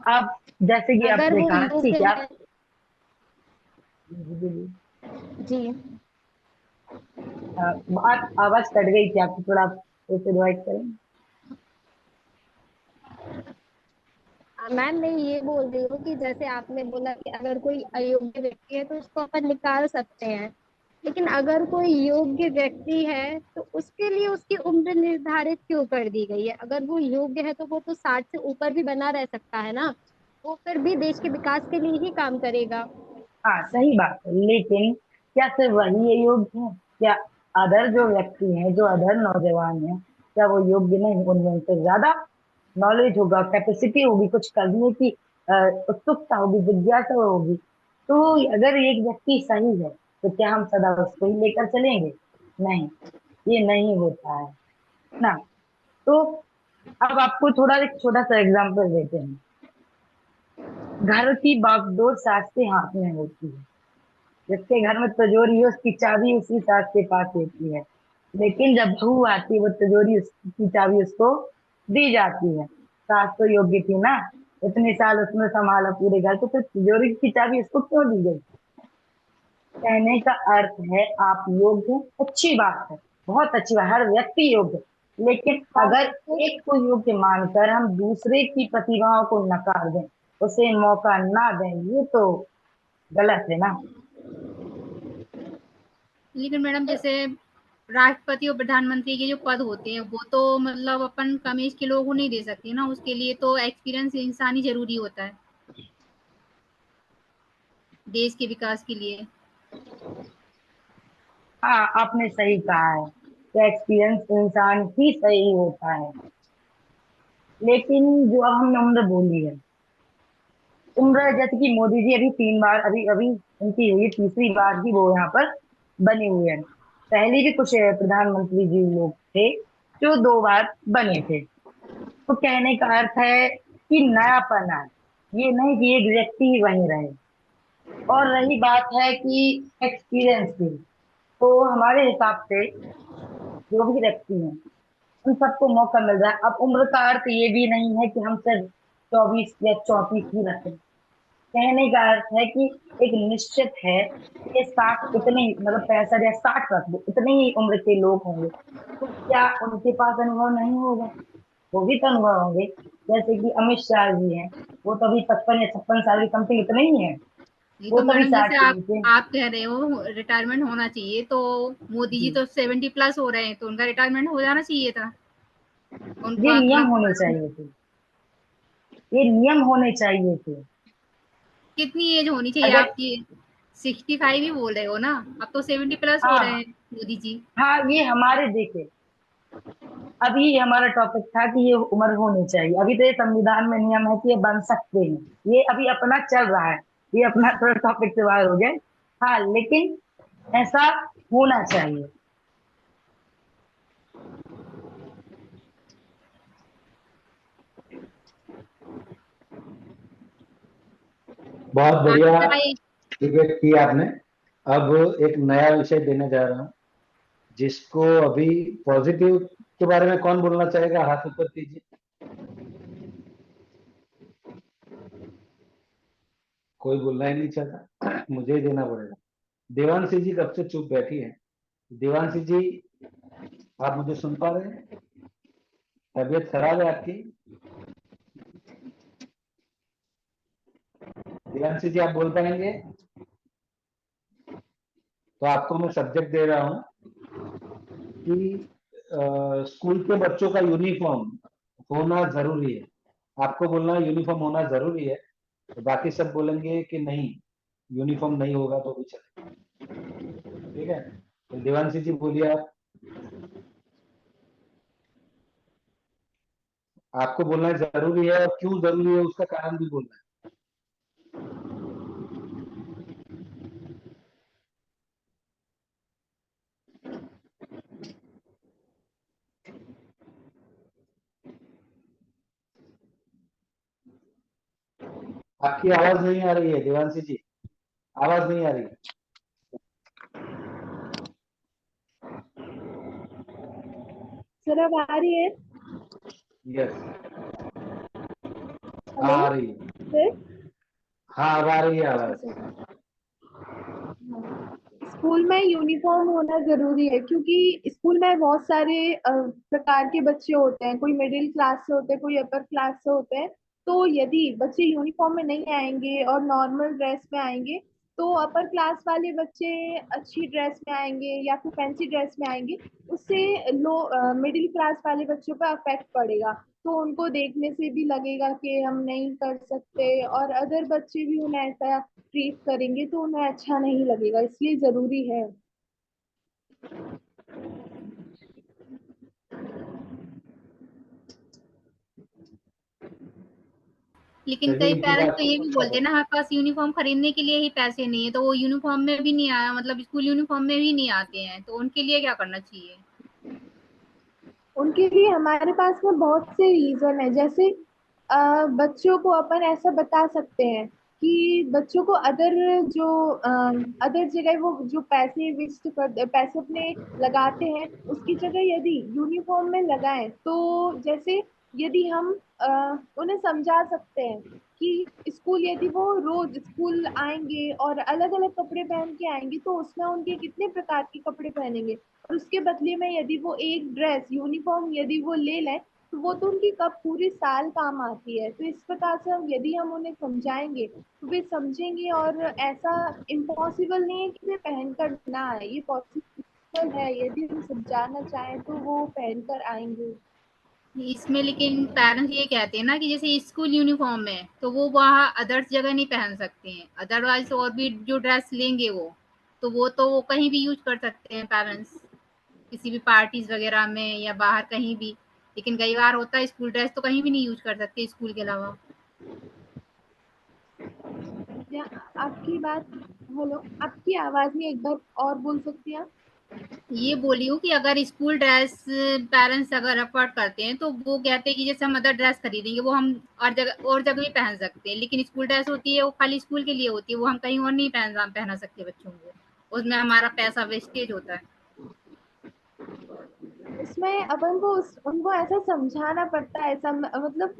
अब जैसे कि अगर आपने वो कहा, ठीक योग्य है है। आप जी बात, आवाज कट गई थी आपकी, थोड़ा आप उसे डिवाइड करें। मैम मैं ये बोल रही हूँ कि जैसे आपने बोला कि अगर कोई अयोग्य व्यक्ति है तो उसको अपन निकाल सकते हैं, लेकिन अगर कोई योग्य व्यक्ति है तो उसके लिए उसकी उम्र निर्धारित क्यों कर दी गई है। अगर वो योग्य है तो वो तो 60 से ऊपर भी बना रह सकता है ना, वो फिर भी देश के विकास के लिए ही काम करेगा। हाँ सही बात है, लेकिन क्या सिर्फ वही ये योग्य है? क्या अदर जो व्यक्ति हैं, जो अदर नौजवान हैं, क्या वो योग्य नहीं? उनमें उनसे ज्यादा नॉलेज होगा, कैपेसिटी होगी, कुछ करने की उत्सुकता होगी, जिज्ञासा होगी। तो अगर एक व्यक्ति सही है तो क्या हम सदा उसको ही लेकर चलेंगे? नहीं, ये नहीं होता है ना। तो अब आपको थोड़ा एक छोटा सा एग्जांपल देते हैं। घर की बागडोर सास के हाथ में होती है। जिसके घर में तिजोरी है उसकी चाबी उसी सास के पास होती है, लेकिन जब बहू आती है वो तिजोरी उसकी चाबी उसको दी जाती है। सास तो योग्य थी ना, इतने साल उसने संभाला पूरे घर, तो फिर तिजोरी की चाबी उसको क्यों दी गई? कहने का अर्थ है आप योग्य हैं, अच्छी बात है, बहुत अच्छी बात, हर व्यक्ति योग्य है। लेकिन अगर एक को योग्य मानकर हम दूसरे की प्रतिभाओं को नकार दें, उसे मौका ना दें, ये तो गलत है ना। लेकिन मैडम जैसे राष्ट्रपति और प्रधानमंत्री के जो पद होते हैं वो तो मतलब अपन कम एज के लोगों को नहीं दे सकते ना, उसके लिए तो एक्सपीरियंस इंसानी जरूरी होता है देश के विकास के लिए। हाँ आपने सही कहा है कि एक्सपीरियंस इंसान ही सही होता है, लेकिन जो अब हमने उम्र बोली है, उम्र जैसे कि मोदी जी अभी 3 बार, अभी अभी उनकी हुई तीसरी बार ही वो यहाँ पर बने हुए हैं। पहले भी कुछ प्रधानमंत्री जी लोग थे जो 2 बार बने थे। तो कहने का अर्थ है कि नयापन आए, ये नहीं कि एक व्यक्ति ही वहीं रहे। और रही बात है कि एक्सपीरियंस की, तो हमारे हिसाब से जो भी व्यक्ति हैं उन सबको मौका मिल रहा है। अब उम्र का अर्थ ये भी नहीं है कि हम सिर्फ 24 या 34 ही रखें। कहने का अर्थ है कि एक निश्चित है कि 60 इतने मतलब 65 या 60 रख दो, इतनी ही उम्र के लोग होंगे, तो क्या उनके पास अनुभव नहीं होगा? वो भी तो अनुभव होंगे। जैसे कि अमित शाह जी हैं, वो तो अभी 55 या 56 साल की समथिंग इतने ही है, ये वो तो तो अभी मैडम 60 जैसे के आप नीचे। आप कह रहे हो रिटायरमेंट होना चाहिए, तो मोदी जी जी, तो 70+ हो रहे हैं, तो उनका रिटायरमेंट हो जाना चाहिए था ये उनका नियम मतलब। होने चाहिए थे, ये नियम होने चाहिए थे। कितनी एज होनी चाहिए अगर आपकी? 65 ही बोल रहे हो ना, अब तो 70+ हो रहे हाँ, हैं मोदी जी। हाँ ये हमारे देखे, अभी ये हमारा टॉपिक था कि ये उम्र होनी चाहिए। अभी तो ये संविधान में नियम है कि ये बन सकते हैं, ये अभी अपना चल रहा है, ये अपना थोड़ा टॉपिक से बाहर हो गए। हाँ लेकिन ऐसा होना चाहिए। बहुत बढ़िया आपका ये डिबेट की आपने। अब एक नया विषय देने जा रहा हूँ, जिसको अभी पॉजिटिव के बारे में कौन बोलना चाहेगा, हाथ ऊपर कीजिए। कोई बोलना ही नहीं चाहता, मुझे ही देना पड़ेगा। देवांशी जी कब से चुप बैठी है। देवांशी जी, आप मुझे सुन पा रहे हैं? तबीयत खराब है आपकी? देवांशी जी आप बोल पाएंगे? तो आपको मैं सब्जेक्ट दे रहा हूँ कि स्कूल के बच्चों का यूनिफॉर्म होना जरूरी है। आपको बोलना है यूनिफॉर्म होना जरूरी है, तो बाकी सब बोलेंगे कि नहीं, यूनिफॉर्म नहीं होगा तो भी चलेगा। ठीक है, तो देवांशी जी बोलिए आप। आपको बोलना जरूरी है, और क्यों जरूरी है उसका कारण भी बोलना है। आपकी आवाज नहीं आ रही है देवांशी जी, आवाज नहीं आ रही है। सर अब आ रही है? यस, हेलो आ रही है। सर। हाँ अब आ रही है अच्छा आवाज। सर। हाँ, स्कूल में यूनिफॉर्म होना जरूरी है क्योंकि स्कूल में बहुत सारे प्रकार के बच्चे होते हैं, कोई मिडिल क्लास से होते हैं, कोई अपर क्लास से होते हैं। तो यदि बच्चे यूनिफॉर्म में नहीं आएंगे और नॉर्मल ड्रेस में आएंगे तो तो अपर क्लास वाले बच्चे अच्छी ड्रेस में आएंगे या फिर फैंसी ड्रेस में आएंगे, उससे मिडिल क्लास वाले बच्चों पर अफेक्ट पड़ेगा। तो उनको देखने से भी लगेगा कि हम नहीं कर सकते, और अदर बच्चे भी उन्हें ऐसा ट्रीट करेंगे तो उन्हें अच्छा नहीं लगेगा, इसलिए जरूरी है। लेकिन चलिए कई इनकी पेरेंट्स बात तो ये को भी अच्छा बोलते हैं ना, लगा। हमारे पास यूनिफॉर्म खरीदने के लिए ही पैसे नहीं है, तो वो यूनिफॉर्म में भी नहीं आया, मतलब स्कूल यूनिफॉर्म में भी नहीं आते हैं, तो उनके लिए क्या करना चाहिए? उनके लिए हमारे पास में बहुत से रीजन है। जैसे बच्चों को अपन ऐसा बता सकते हैं कि बच्चों को अदर जगह वो जो पैसे वेस्ट कर पैसे अपने लगाते हैं, उसकी जगह यदि यूनिफॉर्म में लगाएं, तो जैसे यदि हम उन्हें समझा सकते हैं कि स्कूल, यदि वो रोज स्कूल आएंगे और अलग अलग कपड़े पहन के आएंगे, तो उसमें उनके कितने प्रकार के कपड़े पहनेंगे, और उसके बदले में यदि वो एक ड्रेस यूनिफॉर्म यदि वो ले लें, तो वो तो उनकी कब पूरे साल काम आती है। तो इस प्रकार से यदि हम उन्हें समझाएंगे तो वे समझेंगे, और ऐसा इम्पॉसिबल नहीं है कि वे पहनकर ना आए, ये पॉसिबल है। यदि हम समझाना चाहें तो वो पहनकर आएंगे। इसमें लेकिन पेरेंट्स ये कहते हैं ना कि जैसे स्कूल यूनिफॉर्म है तो वो वहाँ अदर्स जगह नहीं पहन सकते हैं, अदरवाइज और भी जो ड्रेस लेंगे वो कहीं भी यूज कर सकते हैं पेरेंट्स, किसी भी पार्टीज वगैरह में या बाहर कहीं भी। लेकिन कई बार होता है स्कूल ड्रेस तो कहीं भी नहीं यूज कर सकते स्कूल के अलावा। या आपकी बात, हेलो, आपकी आवाज में एक बार और बोल सकती हैं आप? ये बोली हूँ कि अगर स्कूल ड्रेस पेरेंट्स अगर अफोर्ड करते हैं तो वो कहते हैं कि जैसे हम अदर ड्रेस खरीदेंगे वो हम और जगह भी पहन सकते हैं, लेकिन स्कूल ड्रेस होती है वो खाली स्कूल के लिए होती है, वो हम कहीं और नहीं पहना सकते बच्चों को, उसमें हमारा पैसा वेस्टेज होता है। इसमें अपन को उनको ऐसा समझाना पड़ता है, मतलब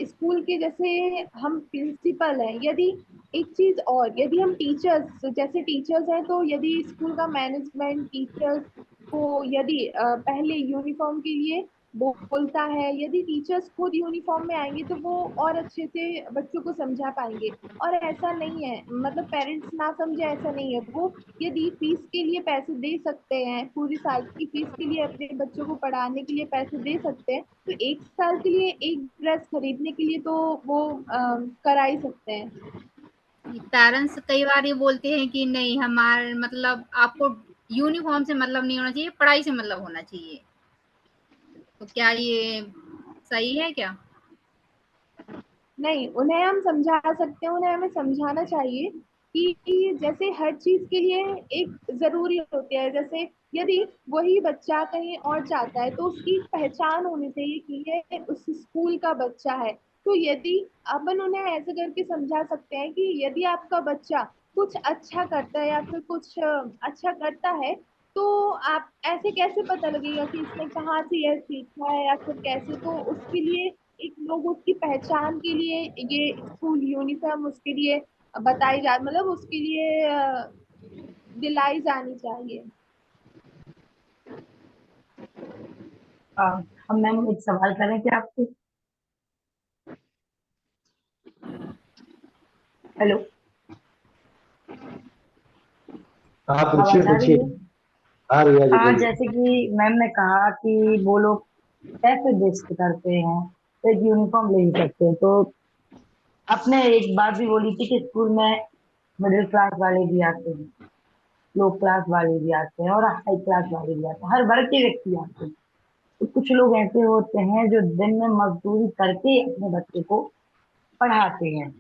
स्कूल के जैसे हम प्रिंसिपल हैं, यदि एक चीज और, यदि हम टीचर्स जैसे टीचर्स हैं, तो यदि स्कूल का मैनेजमेंट टीचर्स को यदि पहले यूनिफॉर्म के लिए बोलता है, यदि टीचर्स खुद यूनिफॉर्म में आएंगे तो वो और अच्छे से बच्चों को समझा पाएंगे। और ऐसा नहीं है, मतलब पेरेंट्स ना समझे ऐसा नहीं है, वो यदि फीस के लिए पैसे दे सकते हैं, पूरी साल की फीस के लिए अपने बच्चों को पढ़ाने के लिए पैसे दे सकते हैं, तो एक साल के लिए एक ड्रेस खरीदने के लिए तो वो करा ही सकते हैं। पेरेंट्स कई बार ये बोलते हैं कि नहीं, हमारे मतलब आपको यूनिफॉर्म से मतलब नहीं होना चाहिए, पढ़ाई से मतलब होना चाहिए, तो क्या ये सही है क्या? नहीं, उन्हें हम समझा सकते हैं, उन्हें हमें समझाना चाहिए कि जैसे हर चीज के लिए एक जरूरी होती है। जैसे यदि वही बच्चा कहीं और जाता है तो उसकी एक पहचान होनी चाहिए कि ये उस स्कूल का बच्चा है। तो यदि अपन उन्हें ऐसे करके समझा सकते हैं कि यदि आपका बच्चा कुछ अच्छा करता है या फिर कुछ अच्छा करता है, तो आप ऐसे कैसे पता लगेगा कि इसने कहाँ से यह सीखा है या फिर कैसे, तो उसके लिए एक लोग उसकी पहचान के लिए ये स्कूल यूनिफॉर्म उसके लिए बताई जा, मतलब उसके लिए दिलाई जानी चाहिए। हम मैम एक सवाल करें क्या आपसे? हेलो, हाँ पूछिए आवाज आ रही पूछिए। है? आ रही है जी, हाँ, बोलिए। जैसे कि मैम ने कहा कि वो लोग पैसे वेस्ट करते हैं, तो एक यूनिफॉर्म ले ही सकते हैं, तो आपने एक बात भी बोली थी कि स्कूल में मिडिल क्लास वाले भी आते हैं, लो क्लास वाले भी आते हैं और हाई क्लास वाले भी आते हैं, हर वर्ग के व्यक्ति आते हैं। तो कुछ लोग ऐसे होते हैं जो दिन में मजदूरी करके अपने बच्चे को पढ़ाते हैं।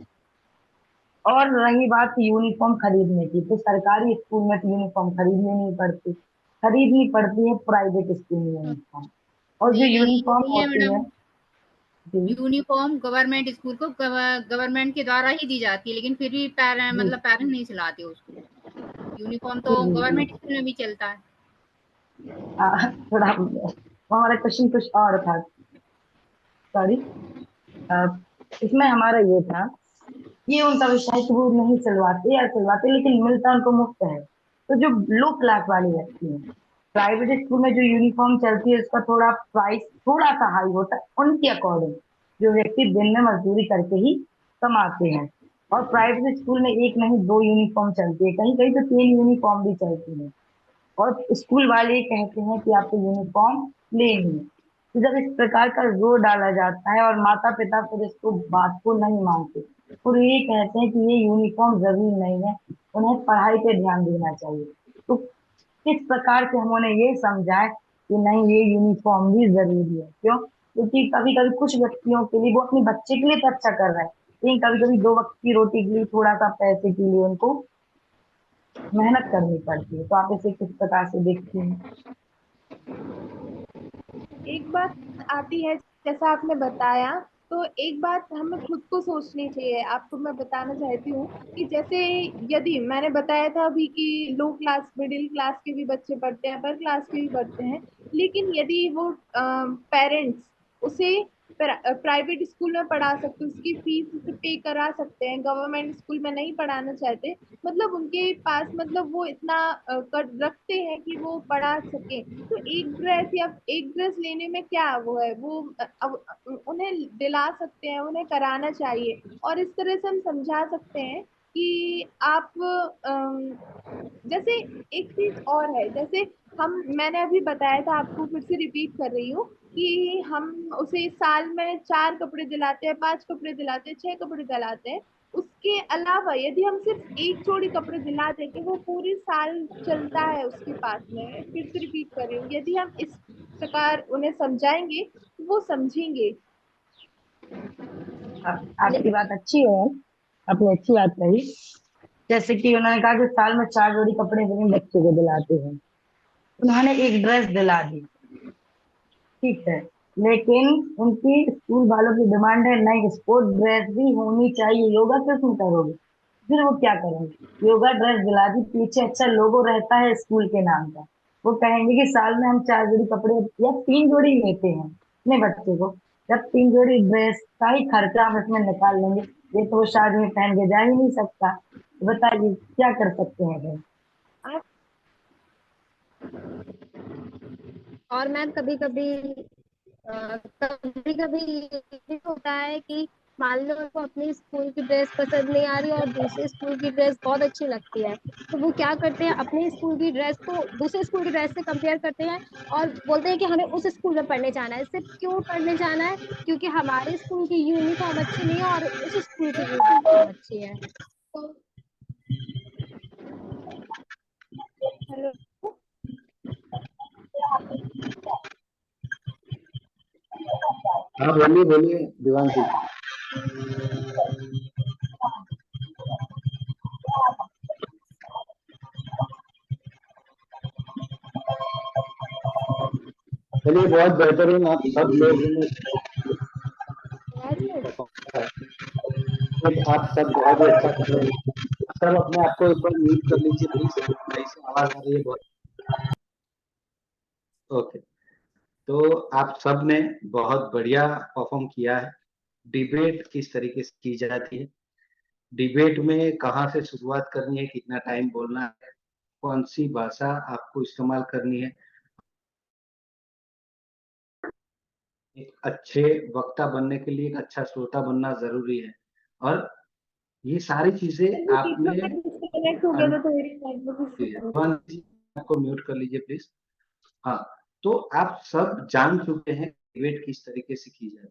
और रही बात यूनिफॉर्म खरीदने की, तो सरकारी स्कूल में तो यूनिफॉर्म खरीदनी पड़ती है प्राइवेट स्कूल में यूनिफॉर्म। और जो नहीं, यूनिफॉर्म ये होती है मैडम जी यूनिफॉर्म गवर्नमेंट स्कूल को गवर्नमेंट के द्वारा ही दी जाती है, लेकिन फिर भी जी पेरेंट्स नहीं चलाते उसको। यूनिफॉर्म जी तो जी जी गवर्नमेंट स्कूल में भी चलता है। थोड़ा हमारा क्वेश्चन कुछ और था, सॉरी। इसमें हमारा ये था, ये उनका विषय है कि वो नहीं सिलवाते या सिलवाते लेकिन मिलता उनको मुफ्त है। तो जो लो क्लास वाले व्यक्ति हैं, प्राइवेट स्कूल में जो यूनिफॉर्म चलती है उसका थोड़ा प्राइस थोड़ा सा हाई होता है उनके अकॉर्डिंग, जो व्यक्ति दिन में मजदूरी करके ही कमाते हैं। और प्राइवेट स्कूल में एक नहीं 2 यूनिफॉर्म चलती है, कहीं कहीं तो 3 यूनिफॉर्म भी चलती है, और स्कूल वाले ही कहते हैं कि आपको यूनिफॉर्म लेनी है। तो जब इस प्रकार का जोर डाला जाता है और माता पिता फिर इसको बात को नहीं मानते और ये कहते हैं कि ये यूनिफॉर्म जरूरी नहीं है, उन्हें पढ़ाई पे ध्यान देना चाहिए, तो किस प्रकार से हम उन्हें ये समझाएं कि नहीं ये यूनिफॉर्म भी जरूरी है। क्यों? क्योंकि कभी कभी कुछ व्यक्तियों के लिए वो अपने बच्चे के लिए तो अच्छा कर रहा है, लेकिन कभी कभी 2 वक्त की रोटी के लिए थोड़ा सा पैसे के लिए उनको मेहनत करनी पड़ती है। तो आप इसे किस प्रकार से देखती हैं? एक बात आती है, जैसा आपने बताया, तो एक बात हमें खुद को सोचनी चाहिए। आपको मैं बताना चाहती हूँ कि जैसे यदि मैंने बताया था अभी कि लो क्लास मिडिल क्लास के भी बच्चे पढ़ते हैं, अपर क्लास के भी पढ़ते हैं, लेकिन यदि वो पेरेंट्स उसे प्राइवेट स्कूल में पढ़ा सकते, उसकी फीस उसे पे करा सकते हैं, गवर्नमेंट स्कूल में नहीं पढ़ाना चाहते, मतलब उनके पास मतलब वो इतना कर रखते हैं कि वो पढ़ा सके, तो एक ड्रेस या एक ड्रेस लेने में क्या वो है, वो अब उन्हें दिला सकते हैं, उन्हें कराना चाहिए। और इस तरह से हम समझा सकते हैं कि आप जैसे एक चीज और है, जैसे हम मैंने अभी बताया था, आपको फिर से रिपीट कर रही हूँ कि हम उसे साल में 4 कपड़े दिलाते हैं, 5 कपड़े दिलाते हैं, 6 कपड़े दिलाते हैं। उसके अलावा यदि हम सिर्फ एक जोड़ी कपड़े दिला दें, वो पूरी साल चलता है उसके पास में। फिर से रिपीट कर रही हूँ, यदि हम इस प्रकार उन्हें समझाएंगे तो वो समझेंगे। आपकी बात अच्छी है, आपने अच्छी बात कही। जैसे कि उन्होंने कहा कि साल में 4 जोड़ी कपड़े अपने बच्चे को दिलाते हैं, उन्होंने एक ड्रेस दिला दी, ठीक है, लेकिन उनकी स्कूल वालों की डिमांड है नहीं स्पोर्ट ड्रेस भी होनी चाहिए, योगा क्यों नहीं करोगे? फिर वो क्या करेंगे? योगा ड्रेस दिला दी, पीछे अच्छा लोगो रहता है स्कूल के नाम का, वो कहेंगे कि साल में हम 4 जोड़ी कपड़े या 3 जोड़ी लेते हैं अपने बच्चे को, जब 3 जोड़ी ड्रेस का ही खर्चा हम इसमें निकाल लेंगे, ये तो वो शादी में पहन के जा ही नहीं सकता, तो बताइए क्या कर सकते हैं फिर? और मैम कभी कभी ये भी होता है कि मान लो उनको अपनी स्कूल की ड्रेस पसंद नहीं आ रही और दूसरे स्कूल की ड्रेस बहुत अच्छी लगती है, तो वो क्या करते हैं, अपने स्कूल की ड्रेस को दूसरे स्कूल की ड्रेस से कंपेयर करते हैं और बोलते हैं कि हमें उस स्कूल में पढ़ने जाना है। सिर्फ क्यों पढ़ने जाना है? क्योंकि हमारे स्कूल की यूनिफॉर्म अच्छी नहीं है और उस स्कूल की यूनिफॉर्म अच्छी है। तो हेलो, हाँ बोलिए बोलिए दिवांशी। चलिए बहुत बेहतरीन, आप सब लोगों ने आप सब बहुत ही अच्छा कर रहे हैं। सब अपने आप को एक बार म्यूट कर लीजिए प्लीज, सही से आवाज आ रही है बहुत। ओके, तो आप सब ने बहुत बढ़िया परफॉर्म किया है। डिबेट किस तरीके से की जाती है, डिबेट में कहाँ से शुरुआत करनी है, कितना टाइम बोलना है, कौन सी भाषा आपको इस्तेमाल करनी है, एक अच्छे वक्ता बनने के लिए एक अच्छा श्रोता बनना जरूरी है, और ये सारी चीजें आपने डिस्कनेक्ट हो गया था तो मेरी नेटवर्क आपको म्यूट कर लीजिए प्लीज। हाँ, तो आप सब जान चुके हैं डिबेट किस तरीके से की जाए।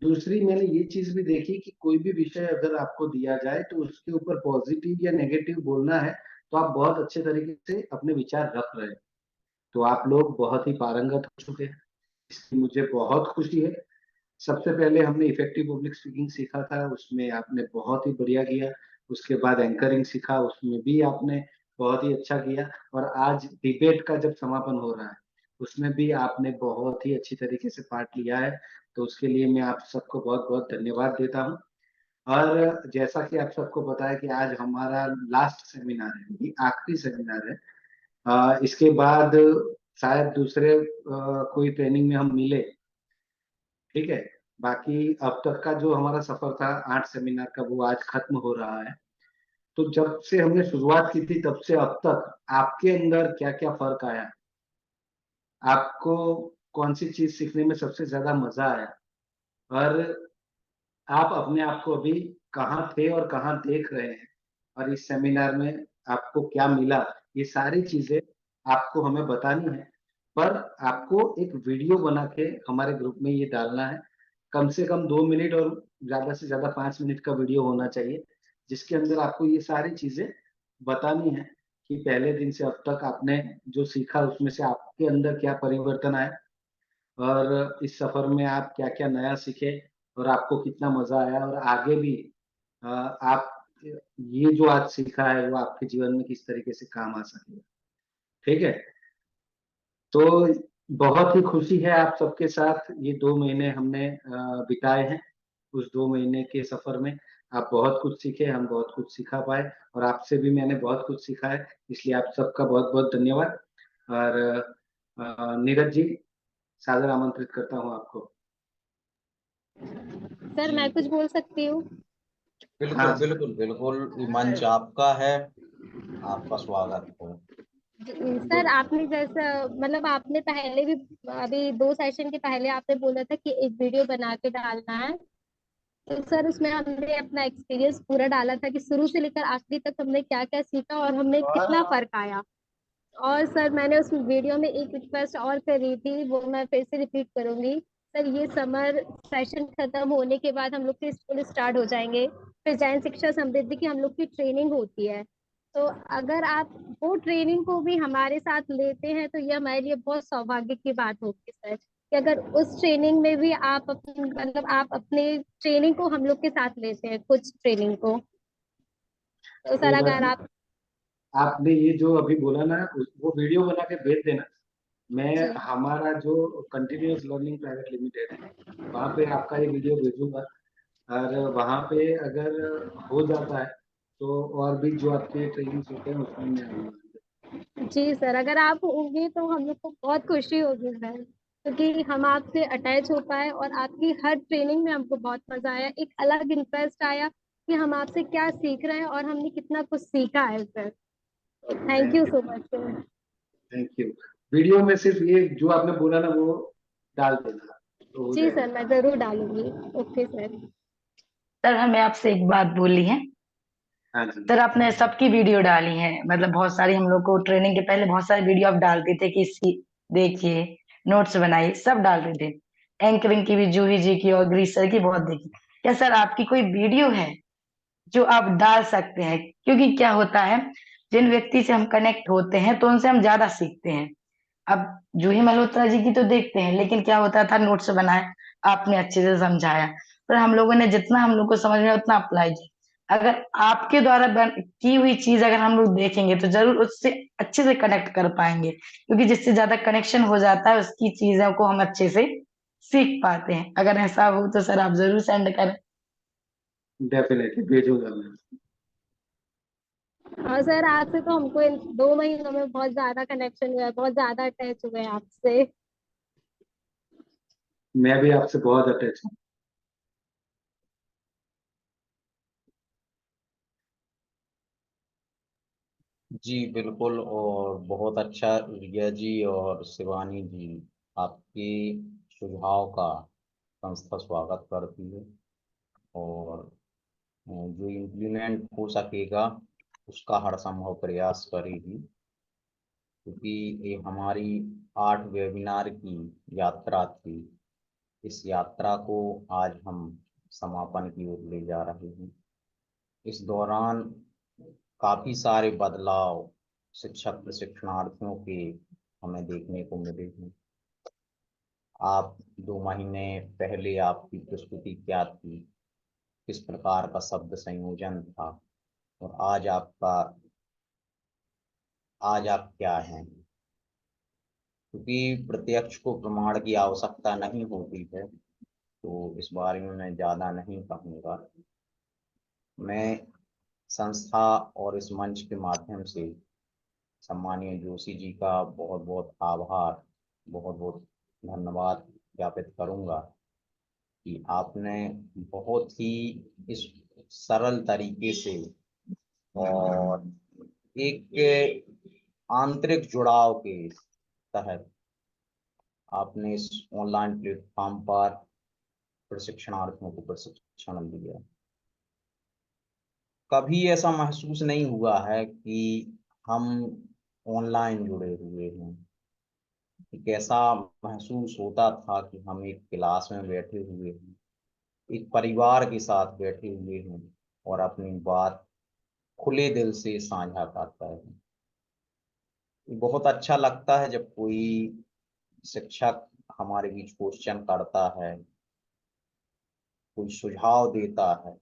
दूसरी मैंने ये चीज भी देखी कि कोई भी विषय अगर आपको दिया जाए तो उसके ऊपर पॉजिटिव या नेगेटिव बोलना है, तो आप बहुत अच्छे तरीके से अपने विचार रख रहे हैं। तो आप लोग बहुत ही पारंगत हो चुके हैं, इसकी मुझे बहुत खुशी है। सबसे पहले हमने इफेक्टिव पब्लिक स्पीकिंग सीखा था, उसमें आपने बहुत ही बढ़िया किया। उसके बाद एंकरिंग सीखा, उसमें भी आपने बहुत ही अच्छा किया। और आज डिबेट का जब समापन हो रहा है उसमें भी आपने बहुत ही अच्छी तरीके से पार्ट लिया है, तो उसके लिए मैं आप सबको बहुत बहुत धन्यवाद देता हूँ। और जैसा कि आप सबको पता है कि आज हमारा लास्ट सेमिनार है, ये आखिरी सेमिनार है। इसके बाद शायद दूसरे कोई ट्रेनिंग में हम मिले, ठीक है। बाकी अब तक का जो हमारा सफर था 8 सेमिनार का, वो आज खत्म हो रहा है। तो जब से हमने शुरुआत की थी तब से अब तक आपके अंदर क्या क्या फर्क आया, आपको कौन सी चीज सीखने में सबसे ज्यादा मजा आया, और आप अपने आप को अभी कहाँ थे और कहाँ देख रहे हैं और इस सेमिनार में आपको क्या मिला, ये सारी चीजें आपको हमें बतानी है। पर आपको एक वीडियो बना के हमारे ग्रुप में ये डालना है, कम से कम 2 मिनट और ज्यादा से ज्यादा 5 मिनट का वीडियो होना चाहिए, जिसके अंदर आपको ये सारी चीजें बतानी है कि पहले दिन से अब तक आपने जो सीखा उसमें से आपके अंदर क्या परिवर्तन आए और इस सफर में आप क्या क्या नया सीखे और आपको कितना मजा आया और आगे भी आप ये जो आज सीखा है वो आपके जीवन में किस तरीके से काम आ सकेगा। ठीक है, तो बहुत ही खुशी है आप सबके साथ ये 2 महीने हमने बिताए हैं। उस 2 महीने के सफर में आप बहुत कुछ सीखे, हम बहुत कुछ सिखा पाए और आपसे भी मैंने बहुत कुछ सीखा है, इसलिए आप सबका बहुत बहुत धन्यवाद। और नीरज जी, सादर आमंत्रित करता हूँ आपको। सर मैं कुछ बोल सकती हूँ? बिल्कुल हाँ। बिल्कुल बिल्कुल, ये मंच आपका है, आपका स्वागत हो। सर आपने जैसा मतलब आपने पहले भी अभी 2 सेशन के पहले आपने बोला था कि एक वीडियो बना के डालना है, तो सर उसमें हमने अपना एक्सपीरियंस पूरा डाला था कि शुरू से लेकर आखिरी तक हमने क्या क्या सीखा और हमें कितना फर्क आया। और सर मैंने उस वीडियो में एक रिक्वेस्ट और करी थी, वो मैं फिर से रिपीट करूंगी। सर ये समर सेशन खत्म होने के बाद हम लोग के स्कूल स्टार्ट हो जाएंगे, फिर जैन शिक्षा समृद्धि की हम लोग की ट्रेनिंग होती है। तो अगर आप वो ट्रेनिंग को भी हमारे साथ लेते हैं तो ये हमारे लिए बहुत सौभाग्य की बात होगी सर, कि अगर उस ट्रेनिंग में भी आप मतलब आप अपने ट्रेनिंग को हम लोग के साथ लेते हैं, कुछ ट्रेनिंग को, तो सर कोई बात अगर नहीं, आप आपने ये जो अभी बोला ना वो वीडियो बना के भेज देना। मैं जी हमारा जो कंटिन्यूअस लर्निंग प्राइवेट लिमिटेड है वहाँ पे आपका ये वीडियो भेजूंगा और वहाँ पे अगर हो जाता है तो और भी जो आपके ट्रेनिंग्स होते हैं उसमें मैं आऊंगा। जी सर, अगर आप होंगे तो हम लोग को बहुत खुशी होगी सर, क्योंकि हम आपसे अटैच हो पाए और आपकी हर ट्रेनिंग में हमको बहुत मजा आया, एक अलग इंटरेस्ट आया कि हम आपसे क्या सीख रहे हैं और हमने कितना कुछ सीखा है sir. Thank you thank you, so much sir. Thank you. Video में सिर्फ ये जो आपने बोला ना वो डाल देना तो हो जी जाएगा। सर मैं जरूर डालूंगी। Okay sir. सर हमें आपसे एक बात बोली है। हाँ जी। सर आपने सबकी वीडियो डाली है, मतलब बहुत सारी, हम लोग को ट्रेनिंग के पहले बहुत सारी वीडियो आप डालते थे कि इसकी देखिए, नोट्स बनाइए, सब डालते थे। एंकरिंग की भी जूही जी की और ग्रीस सर की बहुत देखी। क्या सर आपकी कोई वीडियो है जो आप डाल सकते हैं? क्योंकि क्या होता है, जिन व्यक्ति से हम कनेक्ट होते हैं तो उनसे हम ज्यादा सीखते हैं। अब जूही मल्होत्रा जी की तो देखते हैं, लेकिन क्या होता था, नोट्स बनाए, आपने अच्छे से समझाया, पर हम लोगों ने जितना हम लोग को समझ में आया उतना अप्लाई किया। अगर आपके द्वारा की हुई चीज अगर हम लोग देखेंगे तो जरूर उससे अच्छे से कनेक्ट कर पाएंगे, क्योंकि जिससे ज्यादा कनेक्शन हो जाता है उसकी चीजों को हम अच्छे से सीख पाते हैं। अगर ऐसा हो तो सर आप जरूर सेंड करें। डेफिनेटली भेजूंगा मैं। और सर आपसे तो हमको इन 2 महीनों में बहुत ज्यादा कनेक्शन हुआ है, बहुत ज्यादा अटैच हुए हैं आपसे। मैं भी आपसे बहुत अटैच हूँ। जी बिल्कुल, और बहुत अच्छा रिया जी और शिवानी जी, आपके सुझाव का संस्था स्वागत करती है और जो इम्प्लीमेंट हो सकेगा उसका हर संभव प्रयास करेगी, क्योंकि ये हमारी 8 वेबिनार की यात्रा थी। इस यात्रा को आज हम समापन की ओर ले जा रहे हैं। इस दौरान काफी सारे बदलाव शिक्षक प्रशिक्षणार्थियों के हमें देखने को मिले हैं। आप 2 महीने पहले आपकी प्रस्तुति क्या थी, किस प्रकार का शब्द संयोजन था, और आज आप क्या हैं, क्योंकि प्रत्यक्ष को प्रमाण की आवश्यकता नहीं होती है, तो इस बारे में मैं ज़्यादा नहीं कहूँगा। मैं संस्था और इस मंच के माध्यम से सम्मानीय जोशी जी का बहुत बहुत आभार, बहुत बहुत धन्यवाद ज्ञापित करूँगा कि आपने बहुत ही इस सरल तरीके से और एक आंतरिक जुड़ाव के तहत आपने इस ऑनलाइन प्लेटफॉर्म पर प्रशिक्षणार्थियों को प्रशिक्षण दिया। कभी ऐसा महसूस नहीं हुआ है कि हम ऑनलाइन जुड़े हुए हैं। एक ऐसा महसूस होता था कि हम एक क्लास में बैठे हुए हैं, एक परिवार के साथ बैठे हुए हैं और अपनी बात खुले दिल से साझा करता है। ये बहुत अच्छा लगता है जब कोई शिक्षक हमारे बीच क्वेश्चन करता है, कोई सुझाव देता है,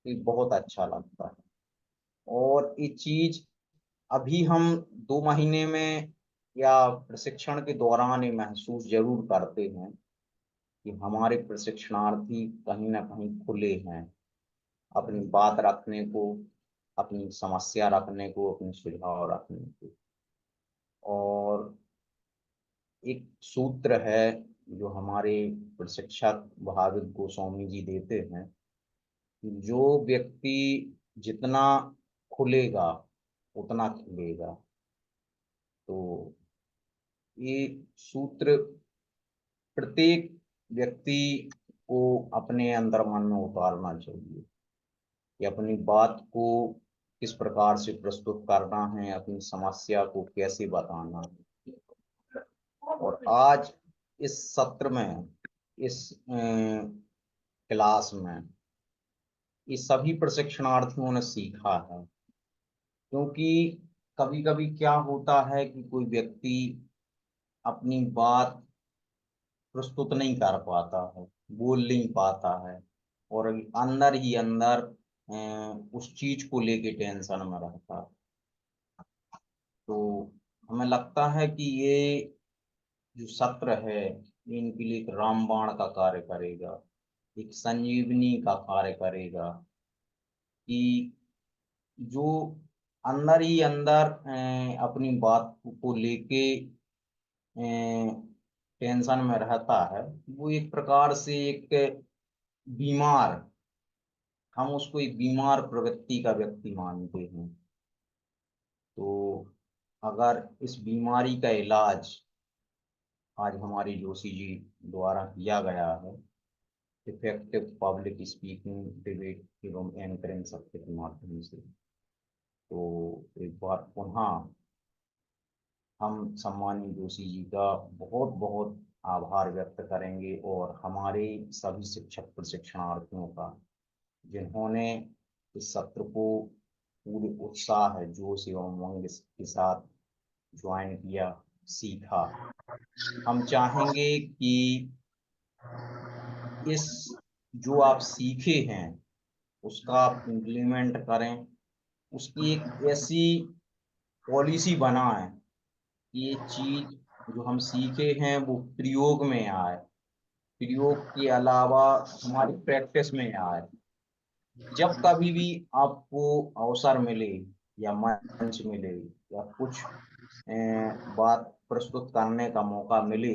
ये बहुत अच्छा लगता है। और ये चीज अभी हम 2 महीने में या प्रशिक्षण के दौरान ये महसूस जरूर करते हैं कि हमारे प्रशिक्षणार्थी कहीं ना कहीं खुले हैं अपनी बात रखने को, अपनी समस्या रखने को, अपनी सुझाव रखने को। और एक सूत्र है जो हमारे प्रशिक्षक भाविक गोस्वामी जी देते हैं कि जो व्यक्ति जितना खुलेगा उतना खिलेगा। तो ये सूत्र प्रत्येक व्यक्ति को अपने अंदर मन में उतारना चाहिए कि अपनी बात को किस प्रकार से प्रस्तुत करना है, अपनी समस्या को कैसे बताना है। और आज इस सत्र में, इस क्लास में ये सभी प्रशिक्षणार्थियों ने सीखा है। क्योंकि कभी कभी क्या होता है कि कोई व्यक्ति अपनी बात प्रस्तुत नहीं कर पाता है, बोल नहीं पाता है और अंदर ही अंदर उस चीज को लेके टेंशन में रहता है। तो हमें लगता है कि ये जो सत्र है ये इनके लिए एक रामबाण का कार्य करेगा, एक संजीवनी का कार्य करेगा कि जो अंदर ही अंदर अपनी बात को लेके टेंशन में रहता है, वो एक प्रकार से एक बीमार, हम उसको एक बीमार प्रवृत्ति का व्यक्ति मानते हैं। तो अगर इस बीमारी का इलाज आज हमारी जोशी जी द्वारा किया गया है, इफेक्टिव पब्लिक स्पीकिंग, डिबेट एवं एंकरिंग सत्र के माध्यम से, तो एक बार पुनः हम सम्मानीय जोशी जी का बहुत बहुत आभार व्यक्त करेंगे और हमारे सभी शिक्षक प्रशिक्षणार्थियों का जिन्होंने इस सत्र को पूरे उत्साह है, जोश एवं उमंग के साथ ज्वाइन किया, सीखा। हम चाहेंगे कि इस जो आप सीखे हैं उसका आप इम्प्लीमेंट करें, उसकी एक ऐसी पॉलिसी बनाएं कि ये चीज जो हम सीखे हैं वो प्रयोग में आए, प्रयोग के अलावा हमारी प्रैक्टिस में आए। जब कभी भी आपको अवसर मिले या मंच मिले या कुछ बात प्रस्तुत करने का मौका मिले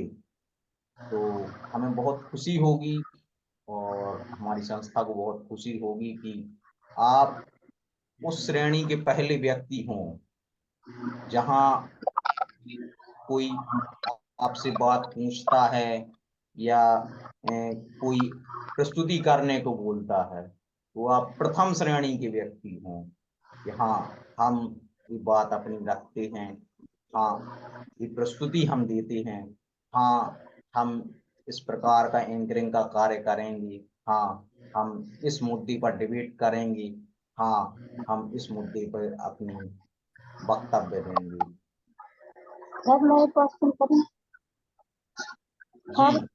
तो हमें बहुत खुशी होगी और हमारी संस्था को बहुत खुशी होगी कि आप उस श्रेणी के पहले व्यक्ति हों जहां कोई आपसे बात पूछता है या कोई प्रस्तुति करने को बोलता है तो आप प्रथम श्रेणी के व्यक्ति हों कि हाँ हम ये बात अपनी रखते हैं, हाँ ये प्रस्तुति हम देते हैं, हाँ हम इस प्रकार का एंकरिंग का कार्य करेंगे, हाँ हम इस मुद्दे पर डिबेट करेंगे, हाँ हम इस मुद्दे पर अपनी वक्तव्य देंगे। सर मैं एक क्वेश्चन करूं सर?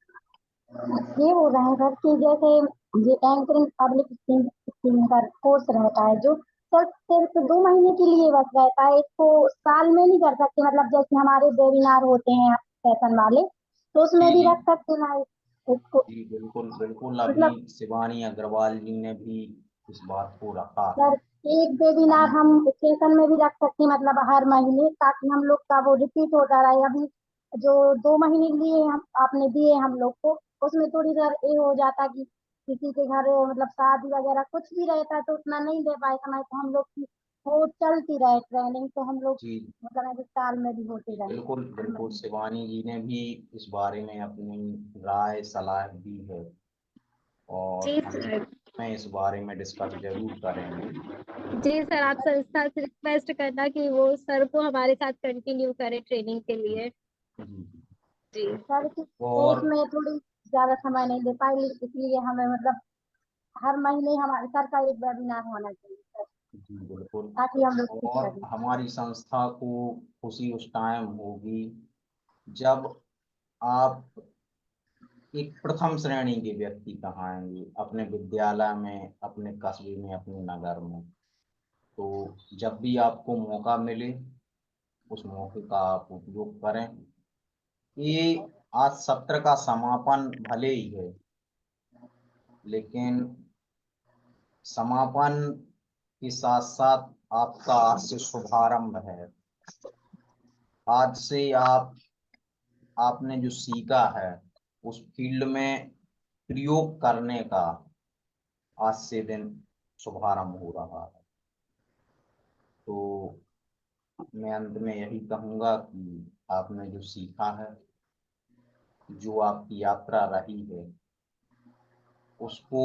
ये हो रहा है सर कि जैसे ये एंकरिंग पब्लिक स्पीकिंग का कोर्स रहता है जो सर सिर्फ 2 महीने के लिए बस रहता है, इसको साल में नहीं कर सकते? मतलब जैसे हमारे वेबिनार होते हैं सेशन वाले, तो उसमें भी रख सकते ना इसको? जी बिल्कुल बिल्कुल, अभी मतलब शिवानी अग्रवाल जी ने भी इस बात को रखा है। सर एक वेबिनार हम सेशन में भी रख सकते हैं, मतलब हर महीने, ताकि हम लोग का वो रिपीट होता रहे। अभी जो 2 महीने लिए हम आपने दिए हम लोग को, उसमें थोड़ी सर ये हो जाता कि किसी के घर मतलब शादी वगैरह कुछ भी रहता तो उतना नहीं दे पाए समय, तो हम लोग की वो चलती रहे ट्रेनिंग, तो हम लोग जी मतलब ऐसे साल में भी होती रहे। बिल्कुल बिल्कुल, शिवानी जी ने भी इस बारे में अपनी राय सलाह दी है और जी हम सर, में इस बारे में डिस्कस जरूर करेंगे। जी सर, आप संस्था से रिक्वेस्ट करना कि वो सर को हमारे साथ कंटिन्यू करें ट्रेनिंग के लिए। जी सर और उसमें थोड़ी ज्यादा समय नहीं दे पाएंगे, इसलिए हमें मतलब हर महीने हमारे सर का एक वेबिनार होना चाहिए सर, जी बिल्कुल। ताकि हम लोग सीख और सकें। हमारी संस्था को खुशी उस टाइम होगी जब आप एक प्रथम श्रेणी के व्यक्ति कहाएंगे अपने विद्यालय में, अपने कस्बे में, अपने नगर में। तो जब भी आपको मौका मिले उस मौके का आप उपयोग करें। ये आज सत्र का समापन भले ही है, लेकिन समापन के साथ साथ आपका आज से शुभारंभ है। आज से आपने जो सीखा है उस फील्ड में प्रयोग करने का आज से दिन शुभारंभ हो रहा है। तो मैं अंत में यही कहूँगा कि आपने जो सीखा है, जो आपकी यात्रा रही है, उसको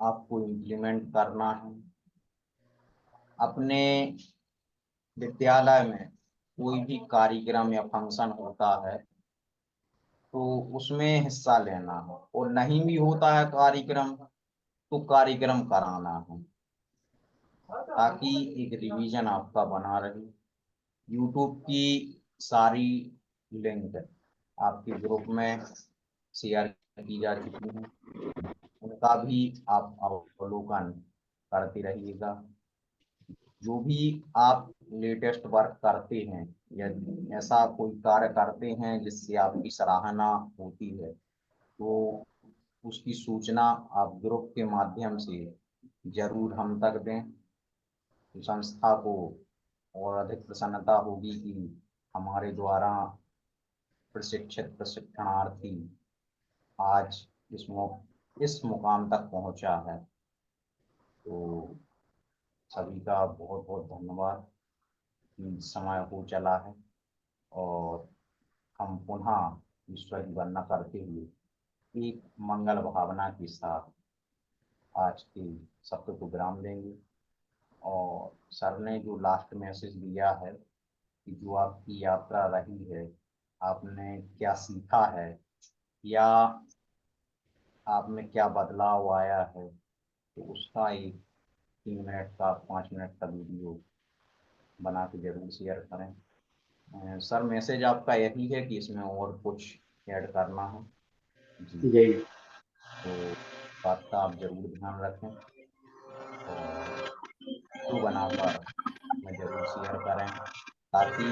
आपको इम्प्लीमेंट करना है। अपने विद्यालय में कोई भी कार्यक्रम या फंक्शन होता है तो उसमें हिस्सा लेना है, और नहीं भी होता है कार्यक्रम तो कार्यक्रम कराना है, ताकि एक रिवीजन आपका बना रहे। यूट्यूब की सारी लिंक आपके ग्रुप में शेयर की जा चुकी हैं, उनका भी आप अवलोकन करते रहिएगा। जो भी आप लेटेस्ट वर्क करते हैं या ऐसा कोई कार्य करते हैं जिससे आपकी सराहना होती है, तो उसकी सूचना आप ग्रुप के माध्यम से जरूर हम तक दें। तो संस्था को और अधिक प्रसन्नता होगी कि हमारे द्वारा प्रशिक्षित प्रशिक्षणार्थी आज इस मुकाम तक पहुंचा है। तो सभी का बहुत बहुत धन्यवाद। समय हो चला है और हम पुनः ईश्वर की वंदना करते हुए एक मंगल भावना के साथ आज के सत्र को विराम देंगे। और सर ने जो लास्ट मैसेज दिया है कि जो आपकी यात्रा रही है, आपने क्या सीखा है या आप में क्या बदलाव आया है, तो उसका एक 3 मिनट का 5 मिनट का वीडियो बना के जरूर शेयर करें। सर मैसेज आपका यही है कि इसमें और कुछ ऐड करना है? जी, तो बात का आप जरूर ध्यान रखें और वीडियो बनाकर में जरूर शेयर करें, ताकि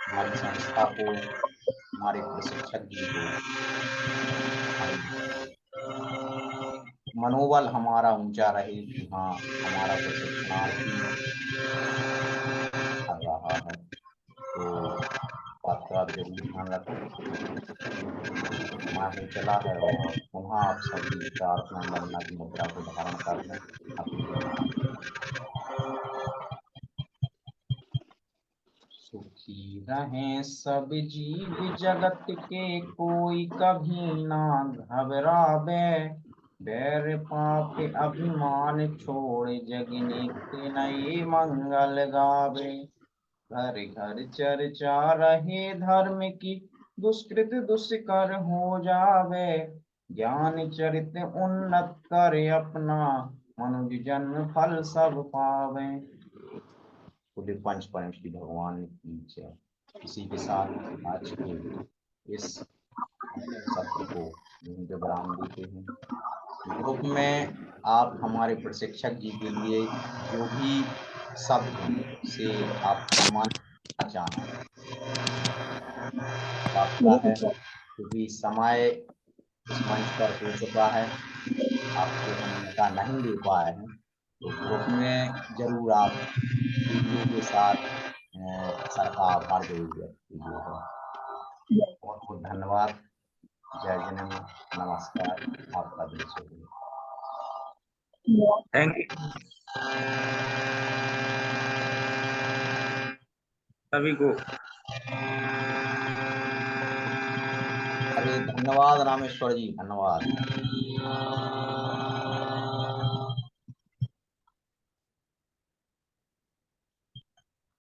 हमारी संस्था को, हमारे प्रशिक्षक जी को मनोबल हमारा ऊंचा रहे कि हाँ हमारा प्रशिक्षणार्थी कर रहा है। तो बात का आप जरूर ध्यान रखें। समय हो चला है और पुनः आप सभी प्रार्थना वंदना की मुद्रा को धारण कर लें अपनी। सुखी रहें सब जीव जगत के, कोई कभी ना घबरावे। बैर पाप अभिमान छोड़ जग नित्य नए मंगल गावे। घर घर चर्चा रहे धर्म की, दुष्कृत दुष्कर हो जावे। ज्ञान चरित उन्नत करे अपना, मनुज जन्म फल सब पावे। पूज्य पंच परम श्री भगवान की जय। इसी के साथ आज के इस सत्र को यहीं पे विराम देते हैं। ग्रुप में आप हमारे प्रशिक्षक जी के लिए जो भी शब्द से आप सम्मान करना चाहें आपका है, क्योंकि समय इस मंच पर हो चुका है, आपको हम मौका नहीं दे पाए हैं। तो ग्रुप में जरूर आप वीडियो के साथ सर का आभार जरूर व्यक्त कीजिएगा। बहुत बहुत धन्यवाद। जय जननी, नमस्कार, आपका दिन शुभ हो। थैंक यू सभी को। अरे धन्यवाद रामेश्वर जी, धन्यवाद।